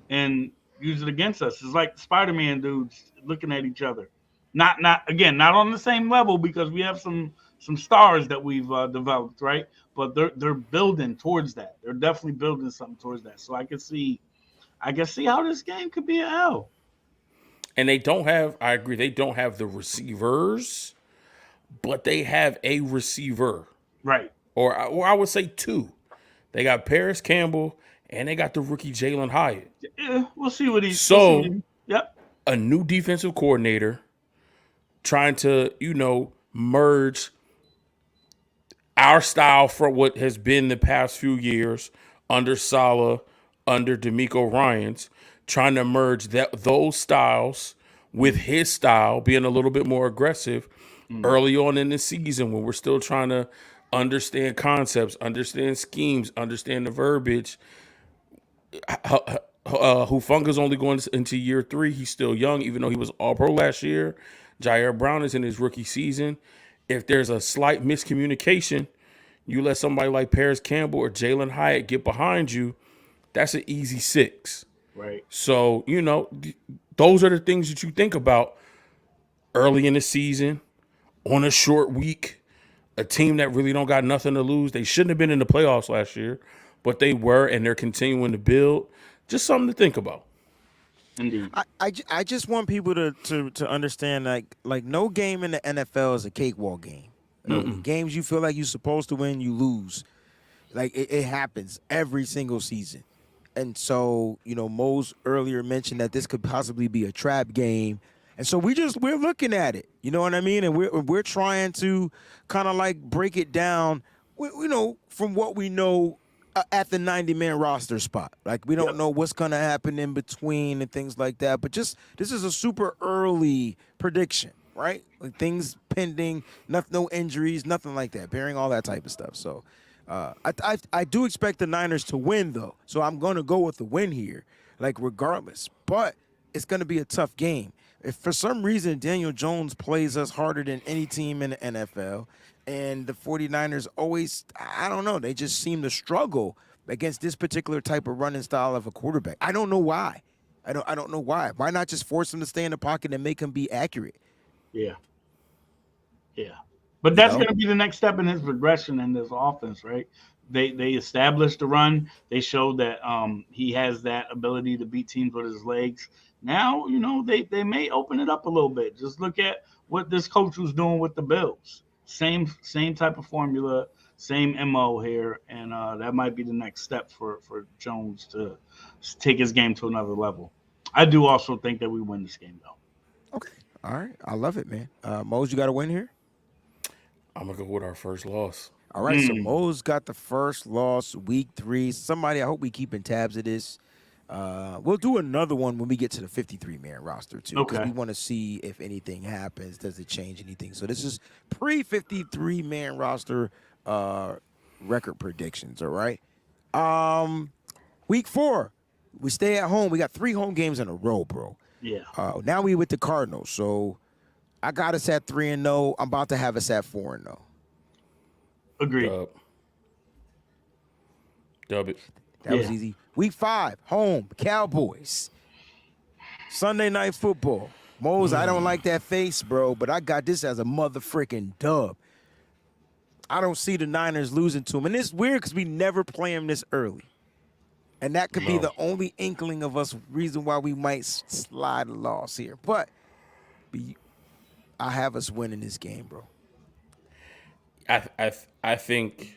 and use it against us. It's like the Spider-Man dudes looking at each other. Not on the same level because we have some stars that we've developed, right? But they're building towards that. They're definitely building something towards that. So I can see how this game could be an L. And they don't have, I agree, they don't have the receivers, but they have a receiver. Right. Or I would say two. They got Paris Campbell and they got the rookie Jalen Hyatt. Yeah, we'll see what he's. So, yep. A new defensive coordinator trying to, merge our style from what has been the past few years under Saleh, under DeMeco Ryans, trying to merge those styles with his style, being a little bit more aggressive early on in the season when we're still trying to understand concepts, understand schemes, understand the verbiage. Hufunga's only going into year 3. He's still young, even though he was All-Pro last year. Jair Brown is in his rookie season. If there's a slight miscommunication, you let somebody like Paris Campbell or Jalen Hyatt get behind you, that's an easy 6. Right. So, those are the things that you think about early in the season, on a short week, a team that really don't got nothing to lose. They shouldn't have been in the playoffs last year, but they were, and they're continuing to build. Just something to think about. Indeed. I just want people to understand like no game in the NFL is a cakewalk game. Games you feel like you're supposed to win, you lose. Like it happens every single season. And so, Mose earlier mentioned that this could possibly be a trap game. And so we're looking at it. You know what I mean? And we're trying to kind of like break it down, from what we know at the 90-man roster spot. Like we don't know what's going to happen in between and things like that. But this is a super early prediction, right? Like things pending, no injuries, nothing like that, bearing all that type of stuff. So I do expect the Niners to win, though. So I'm going to go with the win here, like regardless. But it's going to be a tough game. If for some reason Daniel Jones plays us harder than any team in the NFL, and the 49ers always, I don't know, they just seem to struggle against this particular type of running style of a quarterback. I don't know why. I don't know why. Why not just force him to stay in the pocket and make him be accurate? Yeah. Yeah. But that's going to be the next step in his progression in this offense, right? They established the run. They showed that he has that ability to beat teams with his legs. Now, they may open it up a little bit. Just look at what this coach was doing with the Bills. Same type of formula, same MO here, and that might be the next step for Jones to take his game to another level. I do also think that we win this game, though. Okay. All right. I love it, man. Mose, you got to win here? I'm going to go with our first loss. All right, so Mo's got the first loss, week 3. Somebody, I hope we keeping tabs of this. We'll do another one when we get to the 53-man roster, too, because we want to see if anything happens. Does it change anything? So this is pre-53-man roster record predictions, all right? Week 4, we stay at home. We got 3 home games in a row, bro. Yeah. Now we with the Cardinals, so I got us at 3-0. I'm about to have us at 4-0. Agreed. Dub it. That was easy. Week 5, home, Cowboys. Sunday Night Football. Mose, I don't like that face, bro, but I got this as a motherfucking dub. I don't see the Niners losing to them. And it's weird because we never play them this early. And that could be the only inkling of us reason why we might slide a loss here. But I have us winning this game, bro. I think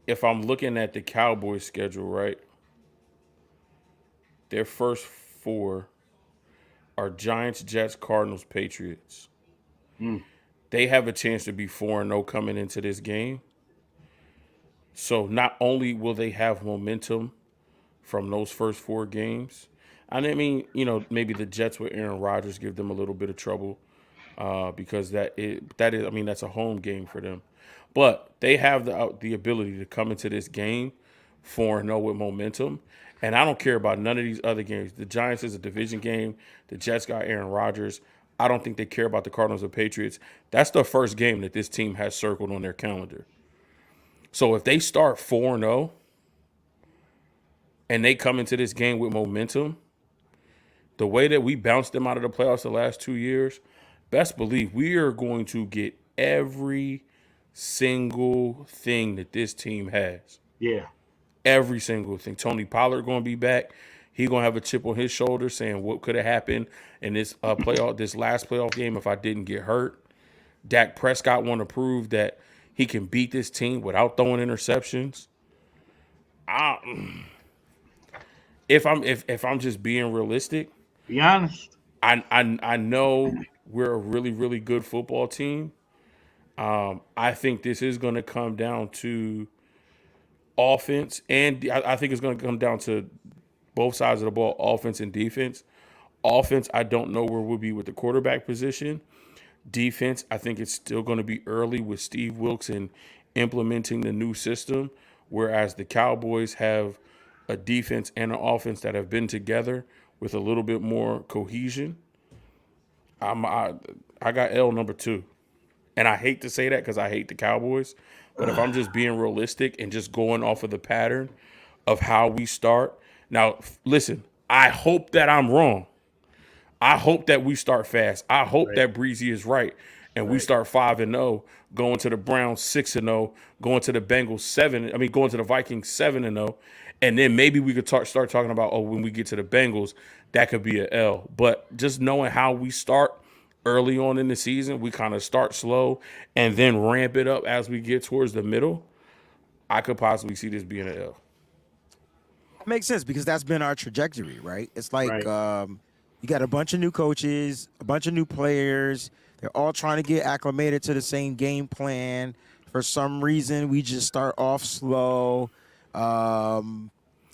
if I'm looking at the Cowboys schedule, right, their first 4 are Giants, Jets, Cardinals, Patriots. They have a chance to be 4-0 coming into this game. So not only will they have momentum from those first 4 games, and I mean, maybe the Jets with Aaron Rodgers give them a little bit of trouble because that is, I mean, that's a home game for them. But they have the ability to come into this game 4-0 with momentum. And I don't care about none of these other games. The Giants is a division game. The Jets got Aaron Rodgers. I don't think they care about the Cardinals or Patriots. That's the first game that this team has circled on their calendar. So if they start 4-0 and they come into this game with momentum, the way that we bounced them out of the playoffs the last 2 years, best believe we are going to get every single thing that this team has. Yeah. Every single thing. Tony Pollard going to be back. He going to have a chip on his shoulder saying what could have happened in this this last playoff game if I didn't get hurt. Dak Prescott want to prove that he can beat this team without throwing interceptions. If I'm just being realistic, be honest. I know we're a really, really good football team. I think this is going to come down to offense, and I think it's going to come down to both sides of the ball, offense and defense. Offense, I don't know where we'll be with the quarterback position. Defense, I think it's still going to be early with Steve Wilks and implementing the new system, whereas the Cowboys have a defense and an offense that have been together with a little bit more cohesion. I got L number 2. And I hate to say that because I hate the Cowboys. But if I'm just being realistic and just going off of the pattern of how we start. Now, listen, I hope that I'm wrong. I hope that we start fast. I hope that Breezy is right. And we start 5-0, going to the Browns 6-0, going to the Bengals going to the Vikings 7-0. And then maybe we could start talking about, when we get to the Bengals, that could be an L. But just knowing how we start early on in the season, we kind of start slow and then ramp it up as we get towards the middle. I could possibly see this being an L. Makes sense because that's been our trajectory, right? It's like you got a bunch of new coaches, a bunch of new players. They're all trying to get acclimated to the same game plan. For some reason, we just start off slow.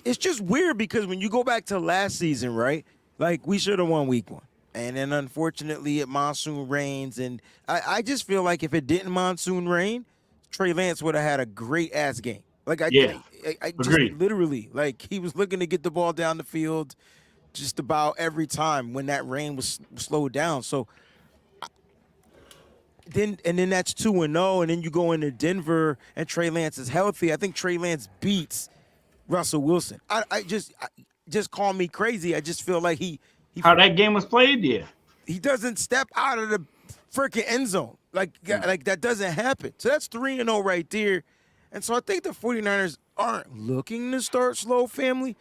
It's just weird because when you go back to last season, right? Like, we should have won week 1. And then, unfortunately, it monsoon rains. And I just feel like if it didn't monsoon rain, Trey Lance would have had a great-ass game. Like, I just literally, like, he was looking to get the ball down the field just about every time when that rain was slowed down. So, then that's 2-0, and then you go into Denver, and Trey Lance is healthy. I think Trey Lance beats Russell Wilson. I just call me crazy. I just feel like how that game was played, he doesn't step out of the freaking end zone. Like that doesn't happen. So that's 3-0 right there. And so I think the 49ers aren't looking to start slow, family.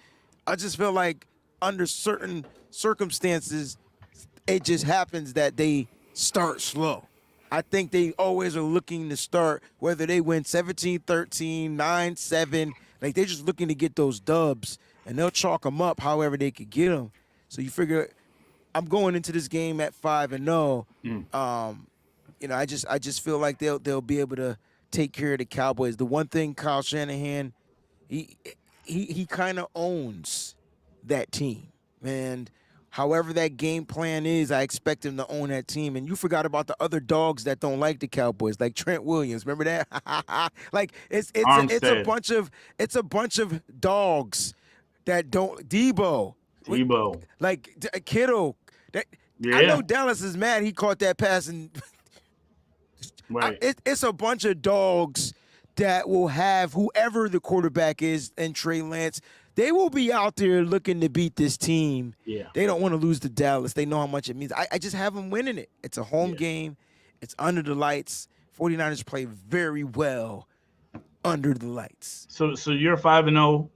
I just feel like under certain circumstances, it just happens that they start slow. I think they always are looking to start, whether they win 17-13, 9-7. Like, they're just looking to get those dubs, and they'll chalk them up however they could get them. So you figure I'm going into this game at 5-0. I just feel like they'll be able to take care of the Cowboys. The one thing Kyle Shanahan, he kind of owns that team, and however that game plan is, I expect him to own that team. And you forgot about the other dogs that don't like the Cowboys, like Trent Williams. Remember that? Like it's a bunch of dogs that don't. Debo, like Kittle. I know Dallas is mad he caught that pass, and Right. It's a bunch of dogs that will have whoever the quarterback is and Trey Lance. They will be out there looking to beat this team. Yeah. They don't want to lose to Dallas. They know how much it means. I just have them winning it. It's a home game. It's under the lights. 49ers play very well under the lights. So you're 5-0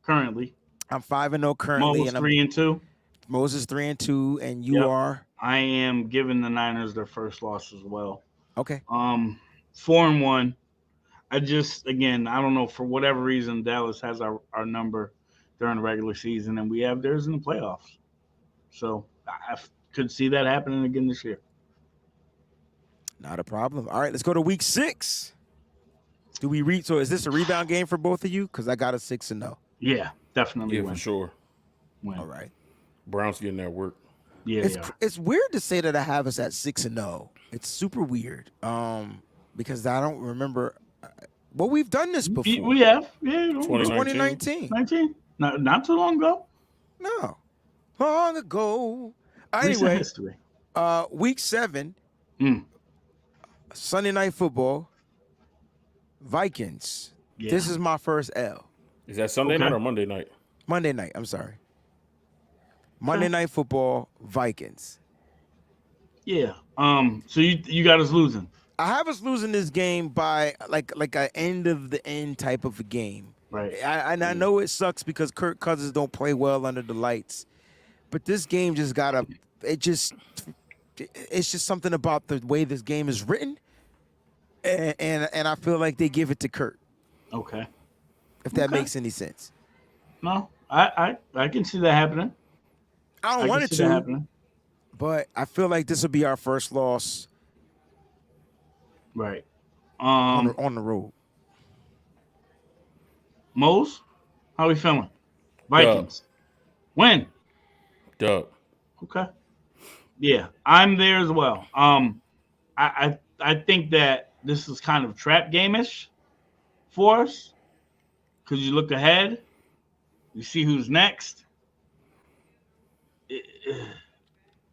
currently. I'm 5-0 currently. Moses 3-2. Moses 3-2, and you are. I am giving the Niners their first loss as well. Okay. 4-1. I don't know, for whatever reason, Dallas has our number during the regular season, and we have theirs in the playoffs. So I could see that happening again this year. Not a problem. All right, let's go to week 6. Do we read? So is this a rebound game for both of you? Because I got a 6-0. Yeah, definitely. Yeah, for sure. Win. All right. Browns getting that work. Yeah, it's weird to say that I have us at 6-0. It's super weird. Because I don't remember. Well, we've done this before. We have. Yeah, 2019. 19. Not too long ago. No. Long ago. Recent Anyway, history. week 7. Sunday Night Football. Vikings. Yeah. This is my first L. Is that Sunday night or Monday night? Monday night. I'm sorry. Monday Night Football. Vikings. Yeah. So you got us losing. I have us losing this game by like an end of the end type of a game. Right. I know it sucks because Kirk Cousins don't play well under the lights, but this game just it's just something about the way this game is written, and I feel like they give it to Kirk. Okay. If that makes any sense. No, I can see that happening. I don't want it to, happening. but I feel like this will be our first loss. Right. On the road. Mose, how we feeling? Vikings. Win. Dub. Okay. Yeah, I'm there as well. I think that this is kind of trap game-ish for us because you look ahead, you see who's next.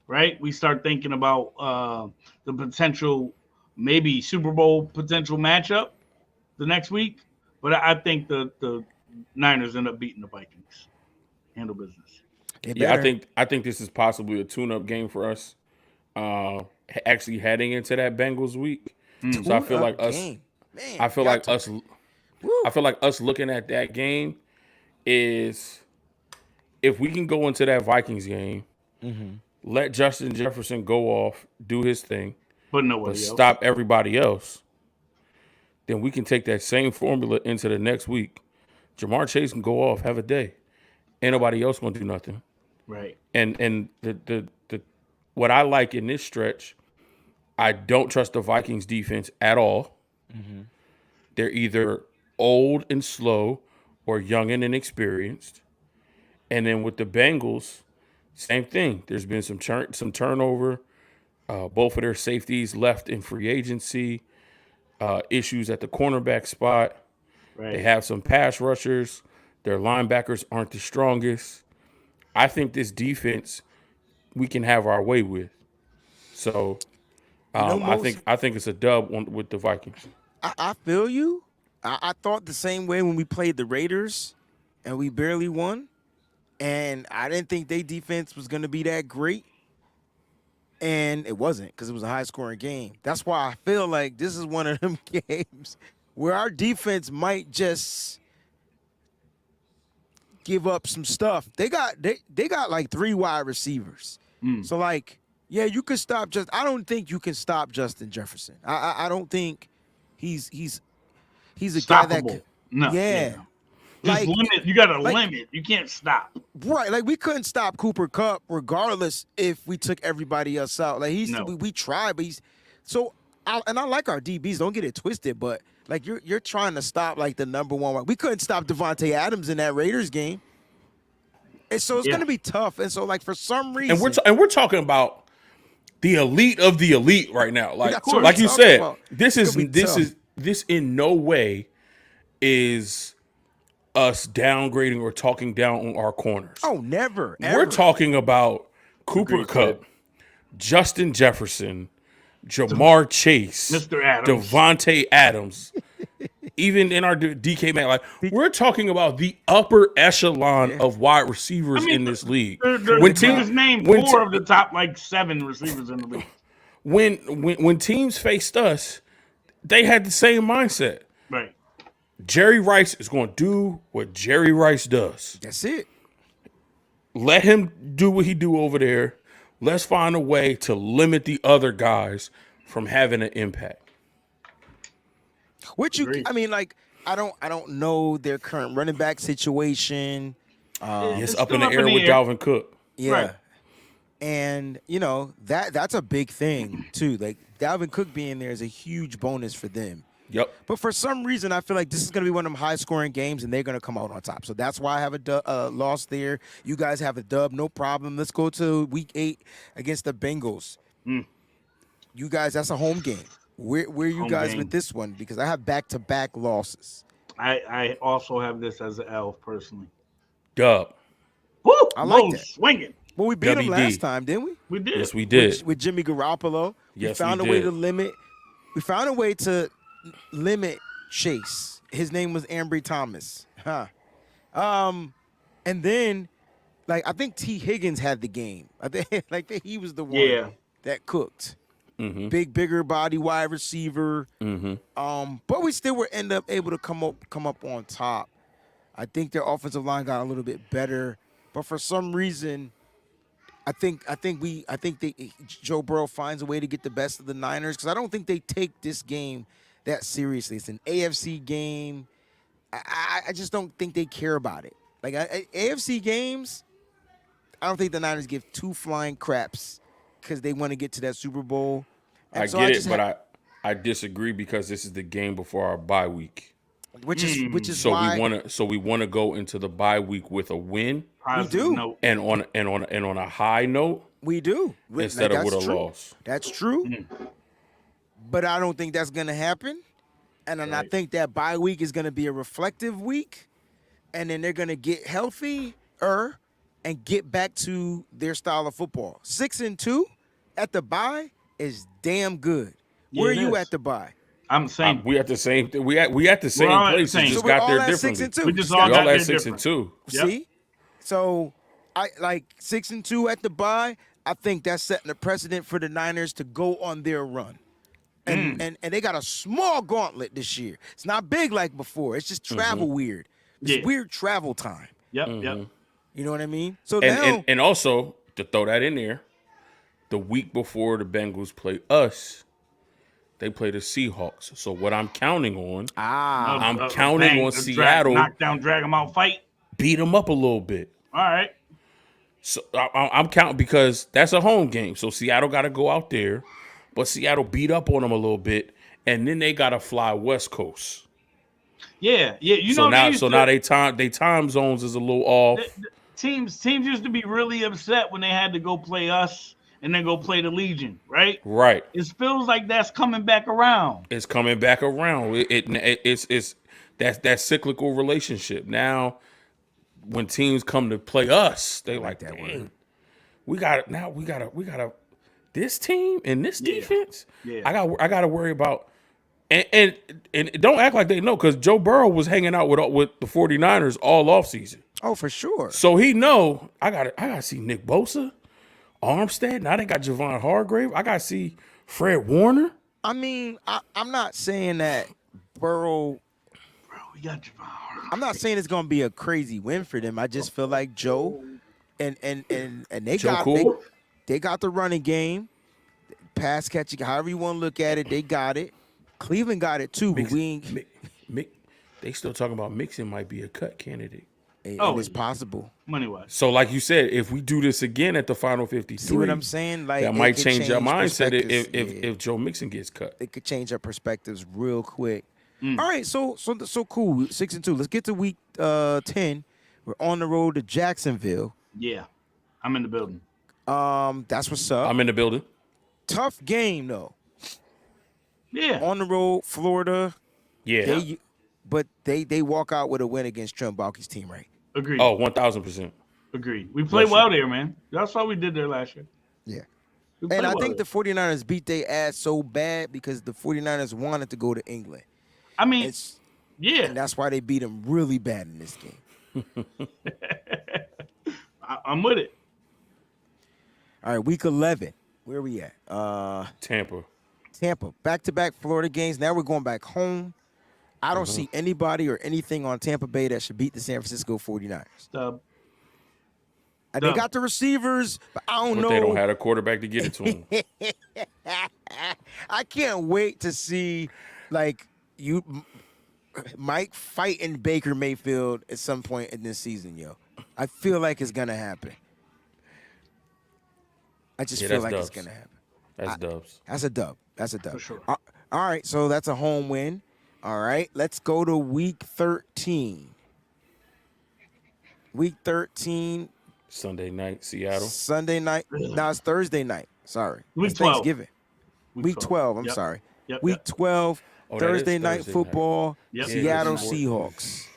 Right? We start thinking about the potential, maybe Super Bowl potential matchup the next week. But I think the Niners end up beating the Vikings. Handle business. Yeah, I think this is possibly a tune-up game for us. Actually heading into that Bengals week. So I feel like us. Man, I feel like us. I feel like us looking at that game is, if we can go into that Vikings game, let Justin Jefferson go off, do his thing, but nobody else. Stop everybody else, then we can take that same formula into the next week. Jamar Chase can go off, have a day. Ain't nobody else gonna do nothing. Right. And the what I like in this stretch, I don't trust the Vikings defense at all. They're either old and slow or young and inexperienced. And then with the Bengals, same thing. There's been some turnover. Both of their safeties left in free agency. Issues at the cornerback spot. Right. They have some pass rushers. Their linebackers aren't the strongest. I think this defense we can have our way with. So I think it's a dub with the Vikings. I feel you. I thought the same way when we played the Raiders and we barely won. And I didn't think their defense was going to be that great. And it wasn't, because it was a high-scoring game. That's why I feel like this is one of them games where our defense might just give up some stuff. They got like 3 wide receivers. So, like, yeah, you could stop I don't think you can stop Justin Jefferson. I don't think he's a Stoppable. guy that No. yeah. Just limit. You got to limit. You can't stop. Right, like we couldn't stop Cooper Kupp regardless if we took everybody else out. Like we tried, but So, I like our DBs. Don't get it twisted, but like you're trying to stop like the number one. We couldn't stop Devontae Adams in that Raiders game, and so it's gonna be tough. And so, like for some reason, And we're talking about the elite of the elite right now. Like That's what like we're you talking said, about. this in no way is us downgrading or talking down on our corners. Oh, never. We're Ever. talking about Cooper Agreed, Kupp, Justin Jefferson, Jamar Chase, Mr. Adams. Devontae Adams, even in our DK man. Like we're talking about the upper echelon of wide receivers in this league. When teams named 4 of the top like 7 receivers in the league. When teams faced us, they had the same mindset. Right. Jerry Rice is going to do what Jerry Rice does. That's it. Let him do what he do over there. Let's find a way to limit the other guys from having an impact. I mean, like, I don't know their current running back situation. It's up in the air with Dalvin Cook. Yeah. Right. And, that's a big thing, too. Like, Dalvin Cook being there is a huge bonus for them. Yep. But for some reason, I feel like this is going to be one of them high-scoring games, and they're going to come out on top. So that's why I have a loss there. You guys have a dub, no problem. Let's go to Week 8 against the Bengals. You guys, that's a home game. Where are you guys with this one? Because I have back-to-back losses. I also have this as an L personally. Dub. Woo! I like that. Swinging. Well, we beat them WD. last time, didn't we? We did. Yes, we did. With Jimmy Garoppolo. Yes, we found we a way did. to limit. We found a way to limit Chase. His name was Ambry Thomas. And then, like, I think T. Higgins had the game. I think he was the one that cooked. Mm-hmm. Bigger body wide receiver. Mm-hmm. But we still were end up able to come up on top. I think their offensive line got a little bit better, but for some reason, I think Joe Burrow finds a way to get the best of the Niners because I don't think they take this game that seriously. It's an AFC game. I just don't think they care about it. Like AFC games, I don't think the Niners give 2 flying craps because they want to get to that Super Bowl. And I so get it, but I disagree because this is the game before our bye week. Which is So why we want to go into the bye week with a win. We do. Note. And on a high note we do instead of with a loss. That's true. But I don't think that's going to happen. And then I think that bye week is going to be a reflective week. And then they're going to get healthier and get back to their style of football. 6-2 at the bye is damn good. Where are you at the bye? I'm saying We at the same. We at the same place. We just So got we're there all at differently. 6-2. we just We all We got all there at 6 different. and 2. Yep. See? So I like 6-2 at the bye. I think that's setting a precedent for the Niners to go on their run. And they got a small gauntlet this year. It's not big like before. It's just travel weird. It's weird travel time. Yep. You know what I mean? So And also to throw that in there, the week before the Bengals play us, they play the Seahawks. So what I'm counting on, I'm counting on Seattle knock down, drag them out, fight. beat them up a little bit. All right. So I'm counting because that's a home game. So Seattle got to go out there, but Seattle beat up on them a little bit, and then they got to fly West Coast. Yeah. You So know, now they time zones is a little off. teams used to be really upset when they had to go play us and then go play the Legion, right? Right. It feels like that's coming back around. It's coming back around. It's that cyclical relationship. Now, when teams come to play us, they like that word. We got it now. We got this team and this defense. Yeah. I got to worry about and don't act like they know because Joe Burrow was hanging out with the 49ers all offseason. Oh, for sure. So he know I got to see Nick Bosa, Armstead. Now they got Javon Hargrave. I got to see Fred Warner. I mean, I'm not saying that Burrow. Bro, we got Javon Hargrave. I'm not saying it's gonna be a crazy win for them. I just feel like Joe and they Joe got cool? they got the running game, pass catching, however you want to look at it, they got it. Cleveland got it too, but we ain't. They still talking about Mixon might be a cut candidate. and it's possible. Money wise. So, like you said, if we do this again at the final 53, See what I'm saying? Like that it might could change our mindset perspectives. if Joe Mixon gets cut. It could change our perspectives real quick. All right, so cool. 6-2. Let's get to week 10. We're on the road to Jacksonville. Yeah, I'm in the building. That's what's up. I'm in the building. Tough game though. Yeah. On the road, Florida. Yeah. But they walk out with a win against Trent Baalke's team, right? Agreed. Oh, 1,000%. Agreed. We played well there, man. That's what we did there last year. Yeah. We played And I well think there. the 49ers beat their ass so bad because the 49ers wanted to go to England. I mean, yeah. And that's why they beat them really bad in this game. I'm with it. All right, week 11. Where are we at? Tampa. Back-to-back Florida games. Now we're going back home. I don't see anybody or anything on Tampa Bay that should beat the San Francisco 49ers. Stub. And they got the receivers, but I don't know. They don't have a quarterback to get it to them. I can't wait to see, like, Mike fighting Baker Mayfield at some point in this season, yo. I feel like it's going to happen. I just feel like it's going to happen. That's dubs. That's a dub. That's a dub. For sure. All right, so that's a home win. All right, let's go to week 13. Week 13. Sunday night, Seattle. Sunday night. No, it's Thursday night. Sorry. Week It's 12. Thanksgiving. Week 12. I'm Yep. sorry. Yep, Week yep. 12. Oh, that is Thursday night Thursday football. Yep. Seattle Yeah, Seahawks.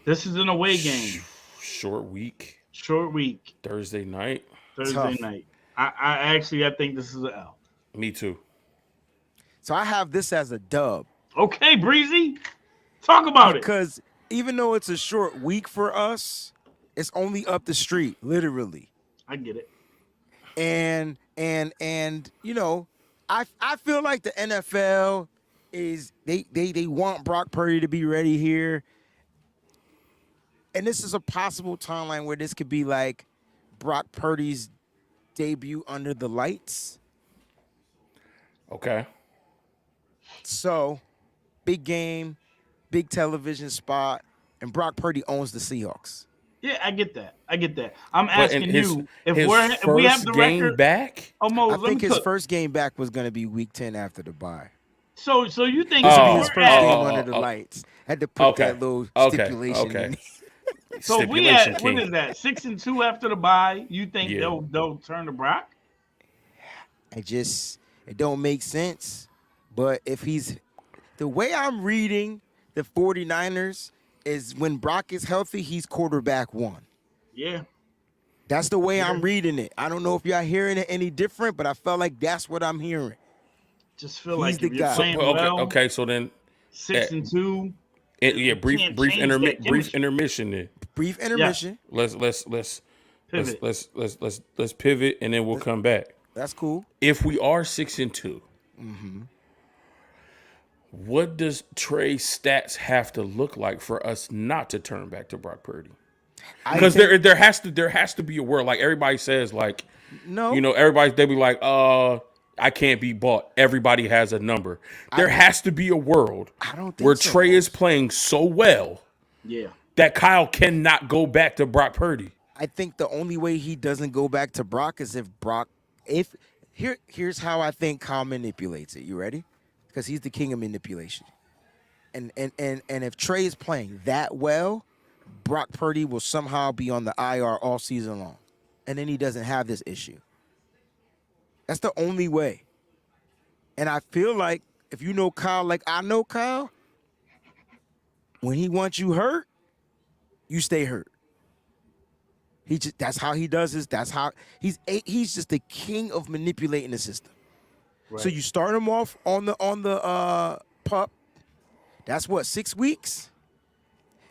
This is an away game. Short week. Short week. Thursday night. Thursday Tough. night. I think this is an L. Me too. So I have this as a dub Okay, Breezy. Talk about it. because even though it's a short week for us, it's only up the street, literally. I get it. And you know, I feel like the NFL is they want Brock Purdy to be ready here. And this is a possible timeline where this could be like Brock Purdy's debut under the lights. Okay. So, big game, big television spot, and Brock Purdy owns the Seahawks. Yeah, I get that. I'm asking you if his we have first the game record. back. Almost. I think his first game back was going to be week 10 after the bye. So you think This if would be we're his first at- game under the lights. Had to put that little stipulation in. So we at what is that 6-2 after the bye? You think Yeah. they'll turn to Brock? It don't make sense. But if the way I'm reading the 49ers is when Brock is healthy, he's quarterback one. Yeah. That's the way I'm reading it. I don't know if y'all hearing it any different, but I felt like that's what I'm hearing. Just feel He's like the if you're guy. playing Okay, well, okay, so then 6-2. brief can't change that chemistry. intermission then. Brief intermission. Let's pivot and then we'll come back. That's cool. If we are 6-2, what does Trey's stats have to look like for us not to turn back to Brock Purdy? Because there has to be a world, like everybody says, like, No. you know, they be like, I can't be bought. Everybody has a number. There has to be a world I don't think where so. Trey is playing so well Yeah. that Kyle cannot go back to Brock Purdy. I think the only way he doesn't go back to Brock is here's how I think Kyle manipulates it. You ready? Because he's the king of manipulation. And if Trey is playing that well, Brock Purdy will somehow be on the IR all season long. And then he doesn't have this issue. That's the only way. And I feel like if you know Kyle like I know Kyle, when he wants you hurt, you stay hurt. That's how he does this. That's how he's just the king of manipulating the system. Right. So you start him off on the pup. That's what, 6 weeks?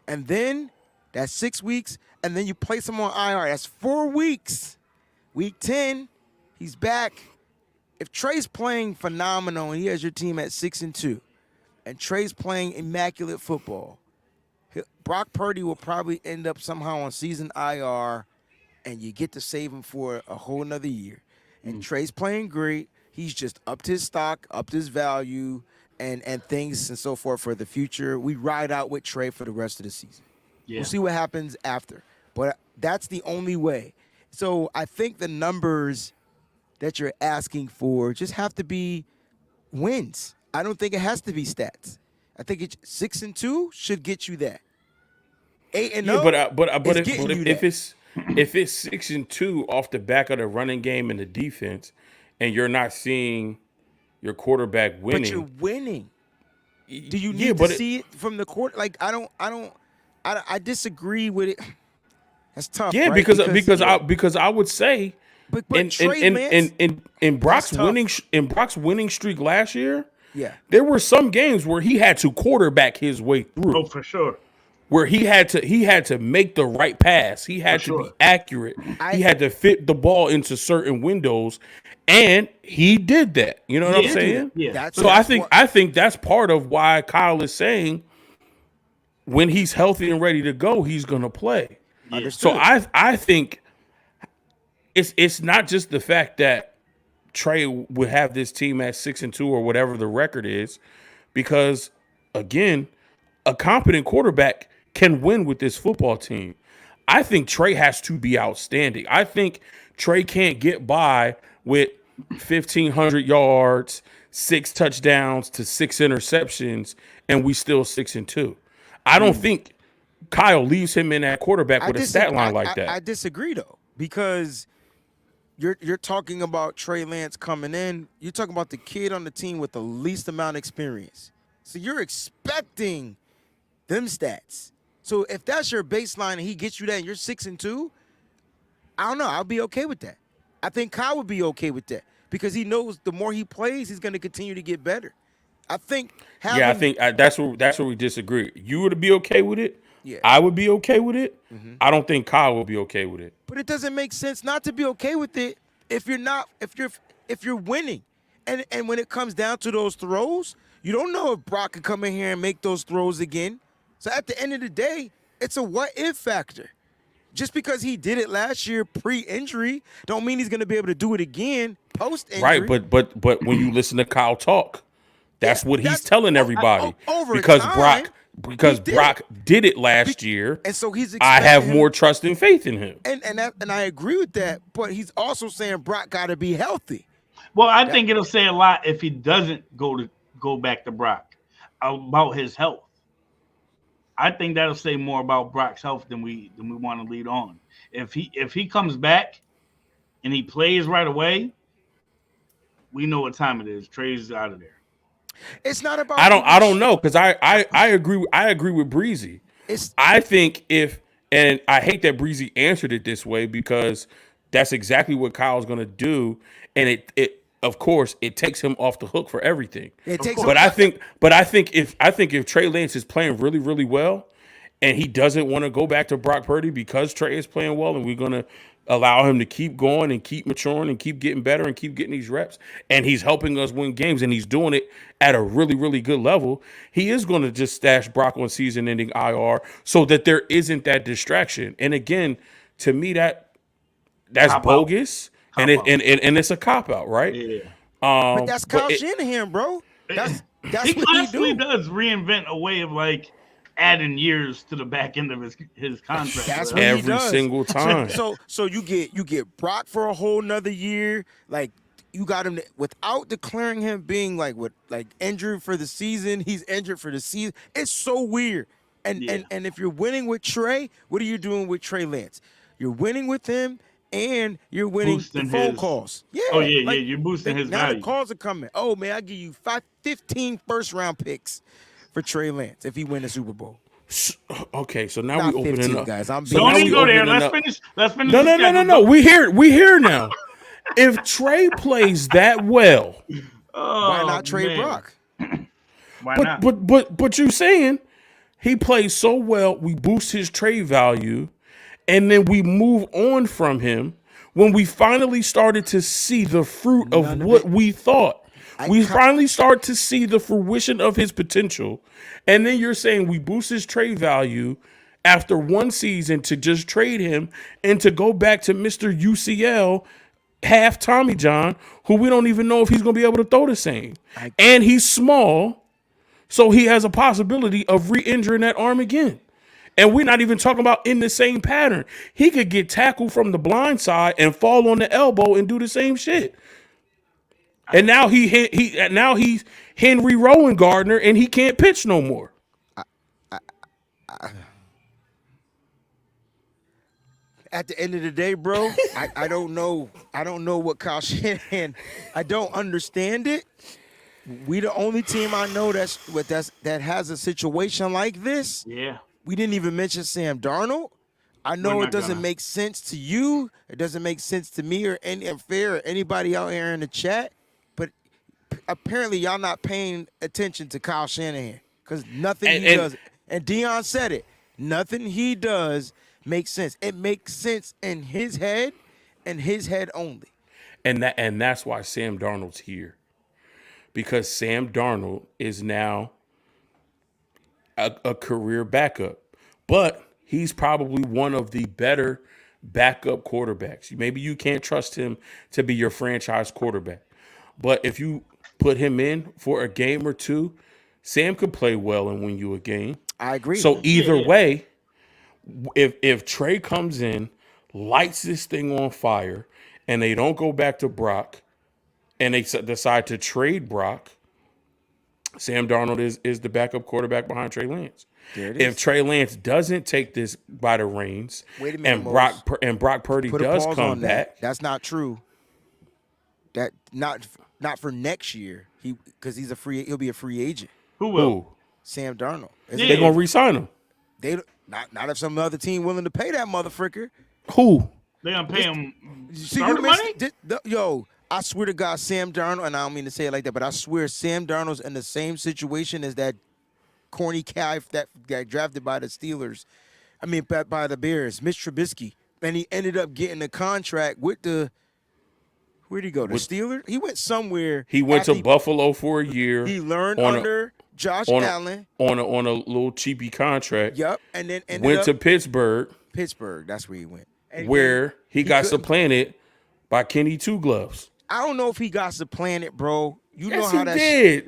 And then that's 6 weeks, and then you place him on IR. That's 4 weeks. Week 10, he's back. If Trey's playing phenomenal and he has your team at 6-2, and Trey's playing immaculate football, Brock Purdy will probably end up somehow on season IR, and you get to save him for a whole nother year. And Trey's playing great. He's just upped his stock, upped his value, and things and so forth for the future. We ride out with Trey for the rest of the season. We'll see what happens after. But that's the only way. So I think the numbers that you're asking for just have to be wins. I don't think it has to be stats. I think 6-2 should get you that. 8-0. Yeah, but if it's 6-2 off the back of the running game and the defense, and you're not seeing your quarterback winning, but you're winning. Do you need to see it from the court? Like I disagree with it. That's tough. Yeah, right? because I would say, but in Brock's winning streak last year, yeah, there were some games where he had to quarterback his way through. Oh, for sure. Where he had to make the right pass. He had to be accurate. He had to fit the ball into certain windows, and he did that. You know what I'm saying? Yeah. I think that's part of why Kyle is saying when he's healthy and ready to go, he's gonna play. Yeah. So I think it's not just the fact that Trey would have this team at 6-2 or whatever the record is, because again, a competent quarterback can win with this football team. I think Trey has to be outstanding. I think Trey can't get by with 1,500 yards, 6 touchdowns to 6 interceptions, and we still 6-2. I don't think Kyle leaves him in that quarterback with a stat line like that. I disagree though, because you're talking about Trey Lance coming in. You're talking about the kid on the team with the least amount of experience. So you're expecting them stats. So if that's your baseline and he gets you that and you're 6-2, I don't know. I'll be okay with that. I think Kyle would be okay with that because he knows the more he plays, he's going to continue to get better. I think that's where we disagree. You would be okay with it. Yeah. I would be okay with it. Mm-hmm. I don't think Kyle would be okay with it. But it doesn't make sense not to be okay with it if you're winning. And when it comes down to those throws, you don't know if Brock can come in here and make those throws again. So at the end of the day, it's a what-if factor. Just because he did it last year pre-injury don't mean he's going to be able to do it again post-injury. Right, but when you listen to Kyle talk, that's what he's telling everybody. Because Brock did it last year, and so I have more trust and faith in him. And I agree with that, but he's also saying Brock got to be healthy. Well, I think it'll say a lot if he doesn't go back to Brock about his health. I think that'll say more about Brock's health than we want to lead on. If he comes back and he plays right away, we know what time it is. Trey's out of there. It's not about. I don't know, because I agree with Breezy. I think and I hate that Breezy answered it this way because that's exactly what Kyle's gonna do, and it of course it takes him off the hook for everything. I think if Trey Lance is playing really, really well, and he doesn't want to go back to Brock Purdy because Trey is playing well, and we're gonna allow him to keep going and keep maturing and keep getting better and keep getting these reps, and he's helping us win games, and he's doing it at a really, really good level, he is going to just stash Brock on season-ending IR so that there isn't that distraction. And again, to me, that's bogus, and it's a cop-out, right? Yeah. But that's Kyle Shanahan, bro. That's he what constantly he does reinvent a way of adding years to the back end of his contract. That's what every single time. So you get Brock for a whole nother year. Like you got him without declaring him being injured for the season. He's injured for the season. It's so weird. And if you're winning with Trey, what are you doing with Trey Lance? You're winning with him, and you're winning the phone calls. Yeah. Oh yeah, you're boosting his now value. The calls are coming. Oh man, I give you 15 first-round picks for Trey Lance if he win the Super Bowl. Okay, so now we opening up, guys. Don't even go there. Let's finish. No. We here now. If Trey plays that well, why not trade Brock? Why not? But you're saying he plays so well, we boost his trade value, and then we move on from him when we finally started to see the fruit of what we thought. We finally start to see the fruition of his potential. And then you're saying we boost his trade value after one season to just trade him and to go back to Mr. UCL, half Tommy John, who we don't even know if he's going to be able to throw the same. And he's small, so he has a possibility of re-injuring that arm again. And we're not even talking about in the same pattern. He could get tackled from the blind side and fall on the elbow and do the same shit. And now he's Henry Rowan Gardner and he can't pitch no more. At the end of the day, bro, I don't know. I don't know what Kyle Shanahan. I don't understand it. We the only team I know that has a situation like this. Yeah. We didn't even mention Sam Darnold. I know it doesn't make sense to you. It doesn't make sense to me or Fair or anybody out here in the chat. But apparently y'all not paying attention to Kyle Shanahan because nothing he does. And Dion said it. Nothing he does makes sense. It makes sense in his head and his head only. And that's why Sam Darnold's here. Because Sam Darnold is now a career backup. But he's probably one of the better backup quarterbacks. Maybe you can't trust him to be your franchise quarterback. But if you put him in for a game or two, Sam could play well and win you a game. I agree. So either way, if Trey comes in, lights this thing on fire, and they don't go back to Brock, and they decide to trade Brock, Sam Darnold is the backup quarterback behind Trey Lance. If Trey Lance doesn't take this by the reins, wait a minute, and Brock Purdy does come back, that's not true. That not for next year. Because he'll be a free agent. Who will? Sam Darnold. They're gonna re-sign him. They not if some other team willing to pay that motherfucker. Who? They gonna pay him starter money? Yo, I swear to God, Sam Darnold, and I don't mean to say it like that, but I swear Sam Darnold's in the same situation as that corny guy that got drafted by the Steelers. I mean, by the Bears, Mitch Trubisky. And he ended up getting a contract with the – where'd he go? The Steelers? He went somewhere. He went to Buffalo for a year. He learned under Josh Allen. On a little cheapy contract. Yep. And then went to Pittsburgh. Pittsburgh, that's where he went. And where he got supplanted by Kenny Two Gloves. I don't know if he got supplanted, bro. You yes, know how he that did.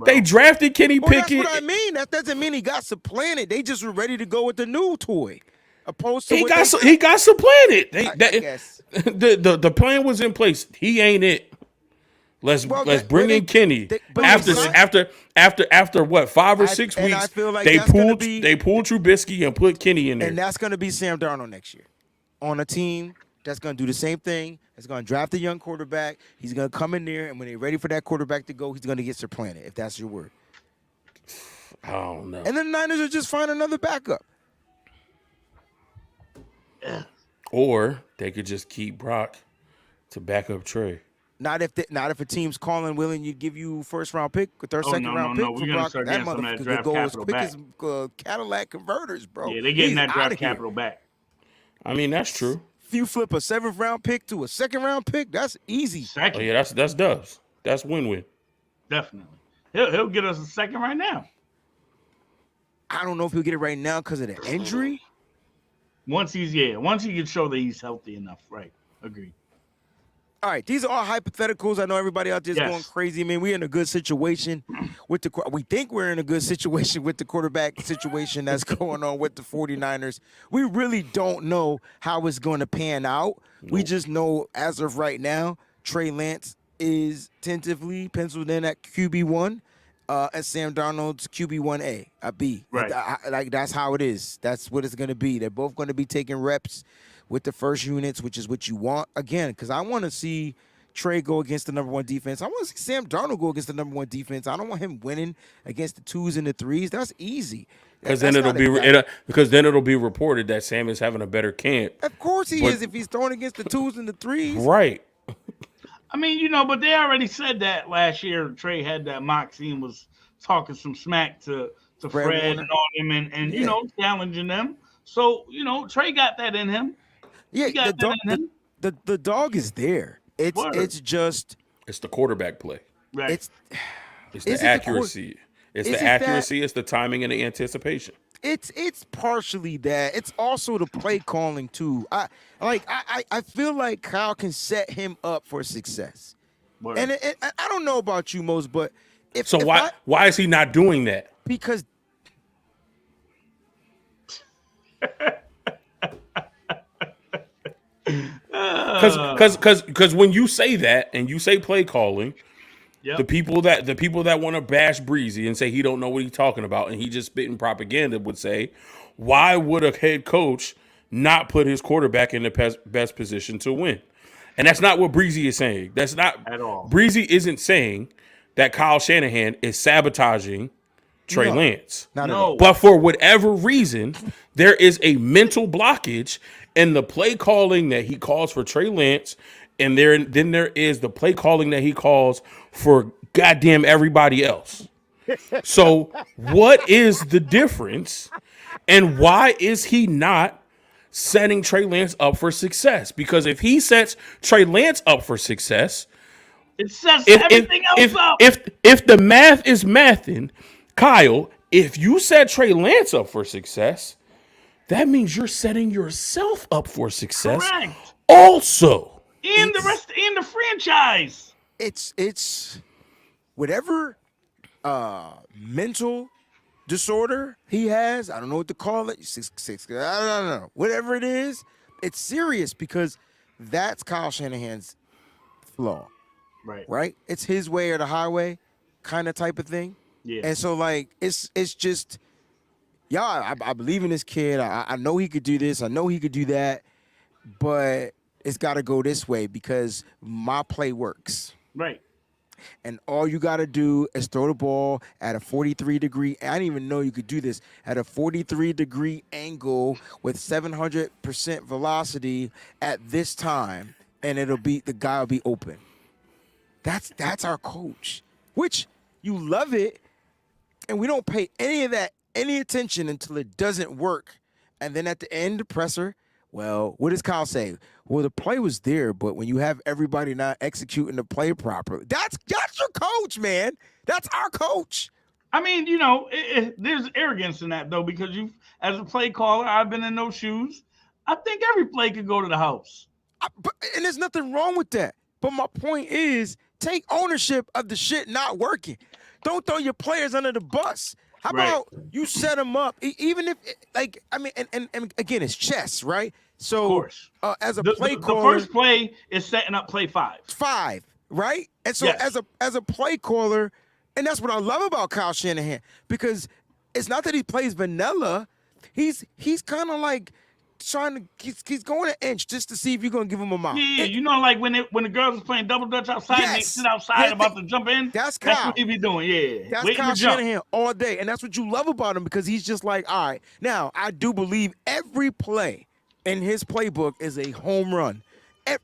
They drafted Kenny Pickett. That's what I mean. That doesn't mean he got supplanted. They just were ready to go with the new toy. Opposed to he got supplanted. I guess. The plan was in place. He ain't it. Let's bring in Kenny. After what 5 or 6 weeks, I feel like they pulled Trubisky and put Kenny in there. And that's going to be Sam Darnold next year on a team that's going to do the same thing. It's going to draft a young quarterback. He's going to come in there, and when they're ready for that quarterback to go, he's going to get supplanted, if that's your word. I don't know. And then the Niners will just find another backup. Or they could just keep Brock to back up Trey. Not if a team's calling willing to give you first-round pick, or second round pick for Brock. That motherfucker could go as quick as Cadillac converters, bro. Yeah, they're getting that draft capital back. I mean, that's true. If you flip a 7th round pick to a 2nd round pick, that's easy. Second. Oh, yeah, that's dubs. That's win-win. Definitely. He'll get us a second right now. I don't know if he'll get it right now because of the injury. Once he can show that he's healthy enough, right? Agreed. All right, these are all hypotheticals. I know everybody out there is going crazy. I mean, we're in a good situation with we think we're in a good situation with the quarterback situation that's going on with the 49ers. We really don't know how it's going to pan out. Nope. We just know as of right now, Trey Lance is tentatively penciled in at QB1, and Sam Darnold's QB1A, a B. Right. That's how it is. That's what it's going to be. They're both going to be taking reps with the first units, which is what you want. Again, because I want to see Trey go against the number 1 defense. I want to see Sam Darnold go against the number 1 defense. I don't want him winning against the 2s and the 3s. That's easy. Because then it'll be reported that Sam is having a better camp. Of course he is if he's throwing against the 2s and the 3s. Right. I mean, but they already said that last year. Trey had that moxie and was talking some smack to Fred and all them and challenging them. So, Trey got that in him. Yeah, the dog is there. It's just it's the quarterback play. Right. It's the accuracy. It's the accuracy. It's the timing and the anticipation. It's partially that. It's also the play calling too. I feel like Kyle can set him up for success. Word. And I don't know about you, Mose, but why is he not doing that? Because because when you say that and you say play calling, Yep. the people that want to bash Breezy and say he don't know what he's talking about and he just spitting propaganda would say, why would a head coach not put his quarterback in the best position to win? And that's not what Breezy is saying. That's not At all. Breezy isn't saying that Kyle Shanahan is sabotaging Trey Lance. Not at all. No. But for whatever reason, there is a mental blockage in the play calling that he calls for Trey Lance, and then there is the play calling that he calls for goddamn everybody else. So what is the difference, and why is he not setting Trey Lance up for success? Because if he sets Trey Lance up for success, It sets everything else up. if the math is mathing, Kyle, if you set Trey Lance up for success, that means you're setting yourself up for success. Correct. Also, And the rest in the franchise. It's whatever mental disorder he has. I don't know what to call it. Six. I don't know. Whatever it is, it's serious because that's Kyle Shanahan's flaw. Right? It's his way or the highway kind of type of thing. Yeah. And so like it's just I believe in this kid. I know he could do this. I know he could do that. But it's got to go this way because my play works. Right. And all you got to do is throw the ball at a 43-degree. I didn't even know you could do this at a 43-degree angle with 700% velocity at this time, and the guy will be open. That's our coach, which you love it, and we don't pay any attention until it doesn't work. And then at the end, the presser, well, what does Kyle say? Well, the play was there, but when you have everybody not executing the play properly, that's your coach, man. That's our coach. I mean, there's arrogance in that, though, because as a play caller, I've been in those shoes. I think every play could go to the house. And there's nothing wrong with that. But my point is, take ownership of the shit not working. Don't throw your players under the bus. How about you set them up, even if, and again, it's chess, right? So, of course. As a play caller, the first play is setting up play 5. 5, right? And so, yes. as a play caller, and that's what I love about Kyle Shanahan, because it's not that he plays vanilla. He's kind of like he's going an inch just to see if you're gonna give him a mouth. Yeah, like when the girls are playing double dutch outside and they sit outside about to jump in. That's Kyle. That's what he be doing. Yeah, that's Kyle Shanahan all day, and that's what you love about him because he's just like, all right. Now I do believe every play in his playbook is a home run,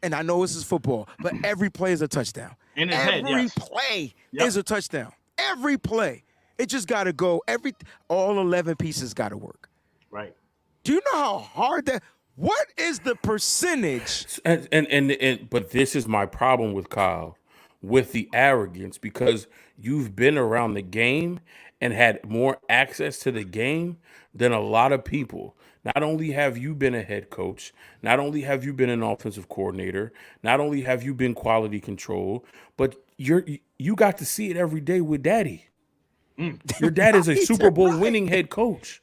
and I know this is football, but every play is a touchdown. In his every head, yes. play is a touchdown. Every play, it just got to go. All 11 pieces got to work. Right. Do you know how hard that? What is the percentage? But this is my problem with Kyle, with the arrogance, because you've been around the game and had more access to the game than a lot of people. Not only have you been a head coach, not only have you been an offensive coordinator, not only have you been quality control, but you got to see it every day with Daddy. Your dad is a Super Bowl winning head coach.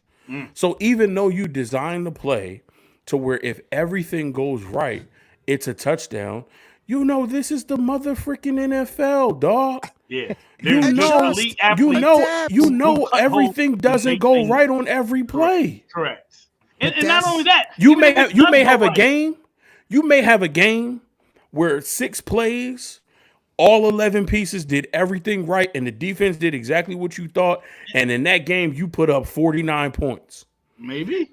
So even though you design the play to where if everything goes right, it's a touchdown, this is the mother freaking NFL, dog. Yeah. Everything doesn't go right on every play. Correct. And not only that, you may have a game where 6 plays, all 11 pieces did everything right, and the defense did exactly what you thought. And in that game, you put up 49 points. Maybe.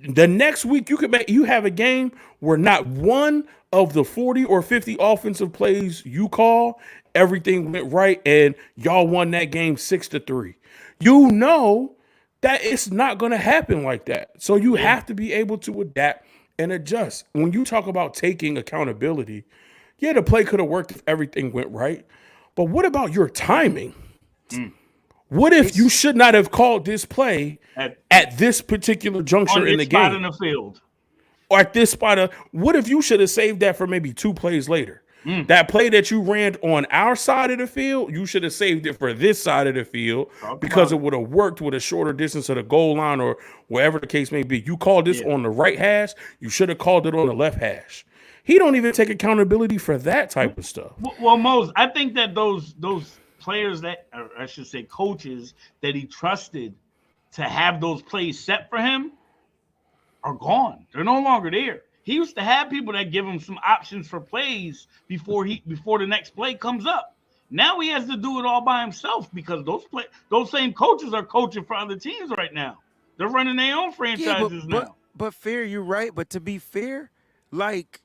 The next week, you have a game where not one of the 40 or 50 offensive plays you call, everything went right, and y'all won that game 6-3. You know that it's not going to happen like that. So you have to be able to adapt and adjust. When you talk about taking accountability, the play could have worked if everything went right. But what about your timing? What if you should not have called this play at this particular juncture in the game? On this spot in the field. Or at this spot. What if you should have saved that for maybe 2 plays later? That play that you ran on our side of the field, you should have saved it for this side of the field because it would have worked with a shorter distance to the goal line or wherever the case may be. You called this on the right hash, you should have called it on the left hash. He don't even take accountability for that type of stuff. Well, Mose, I think that those players that, or I should say, coaches that he trusted to have those plays set for him are gone. They're no longer there. He used to have people that give him some options for plays before the next play comes up. Now he has to do it all by himself because those same coaches are coaching for other teams right now. They're running their own franchises now. But fair, you're right. But to be fair, like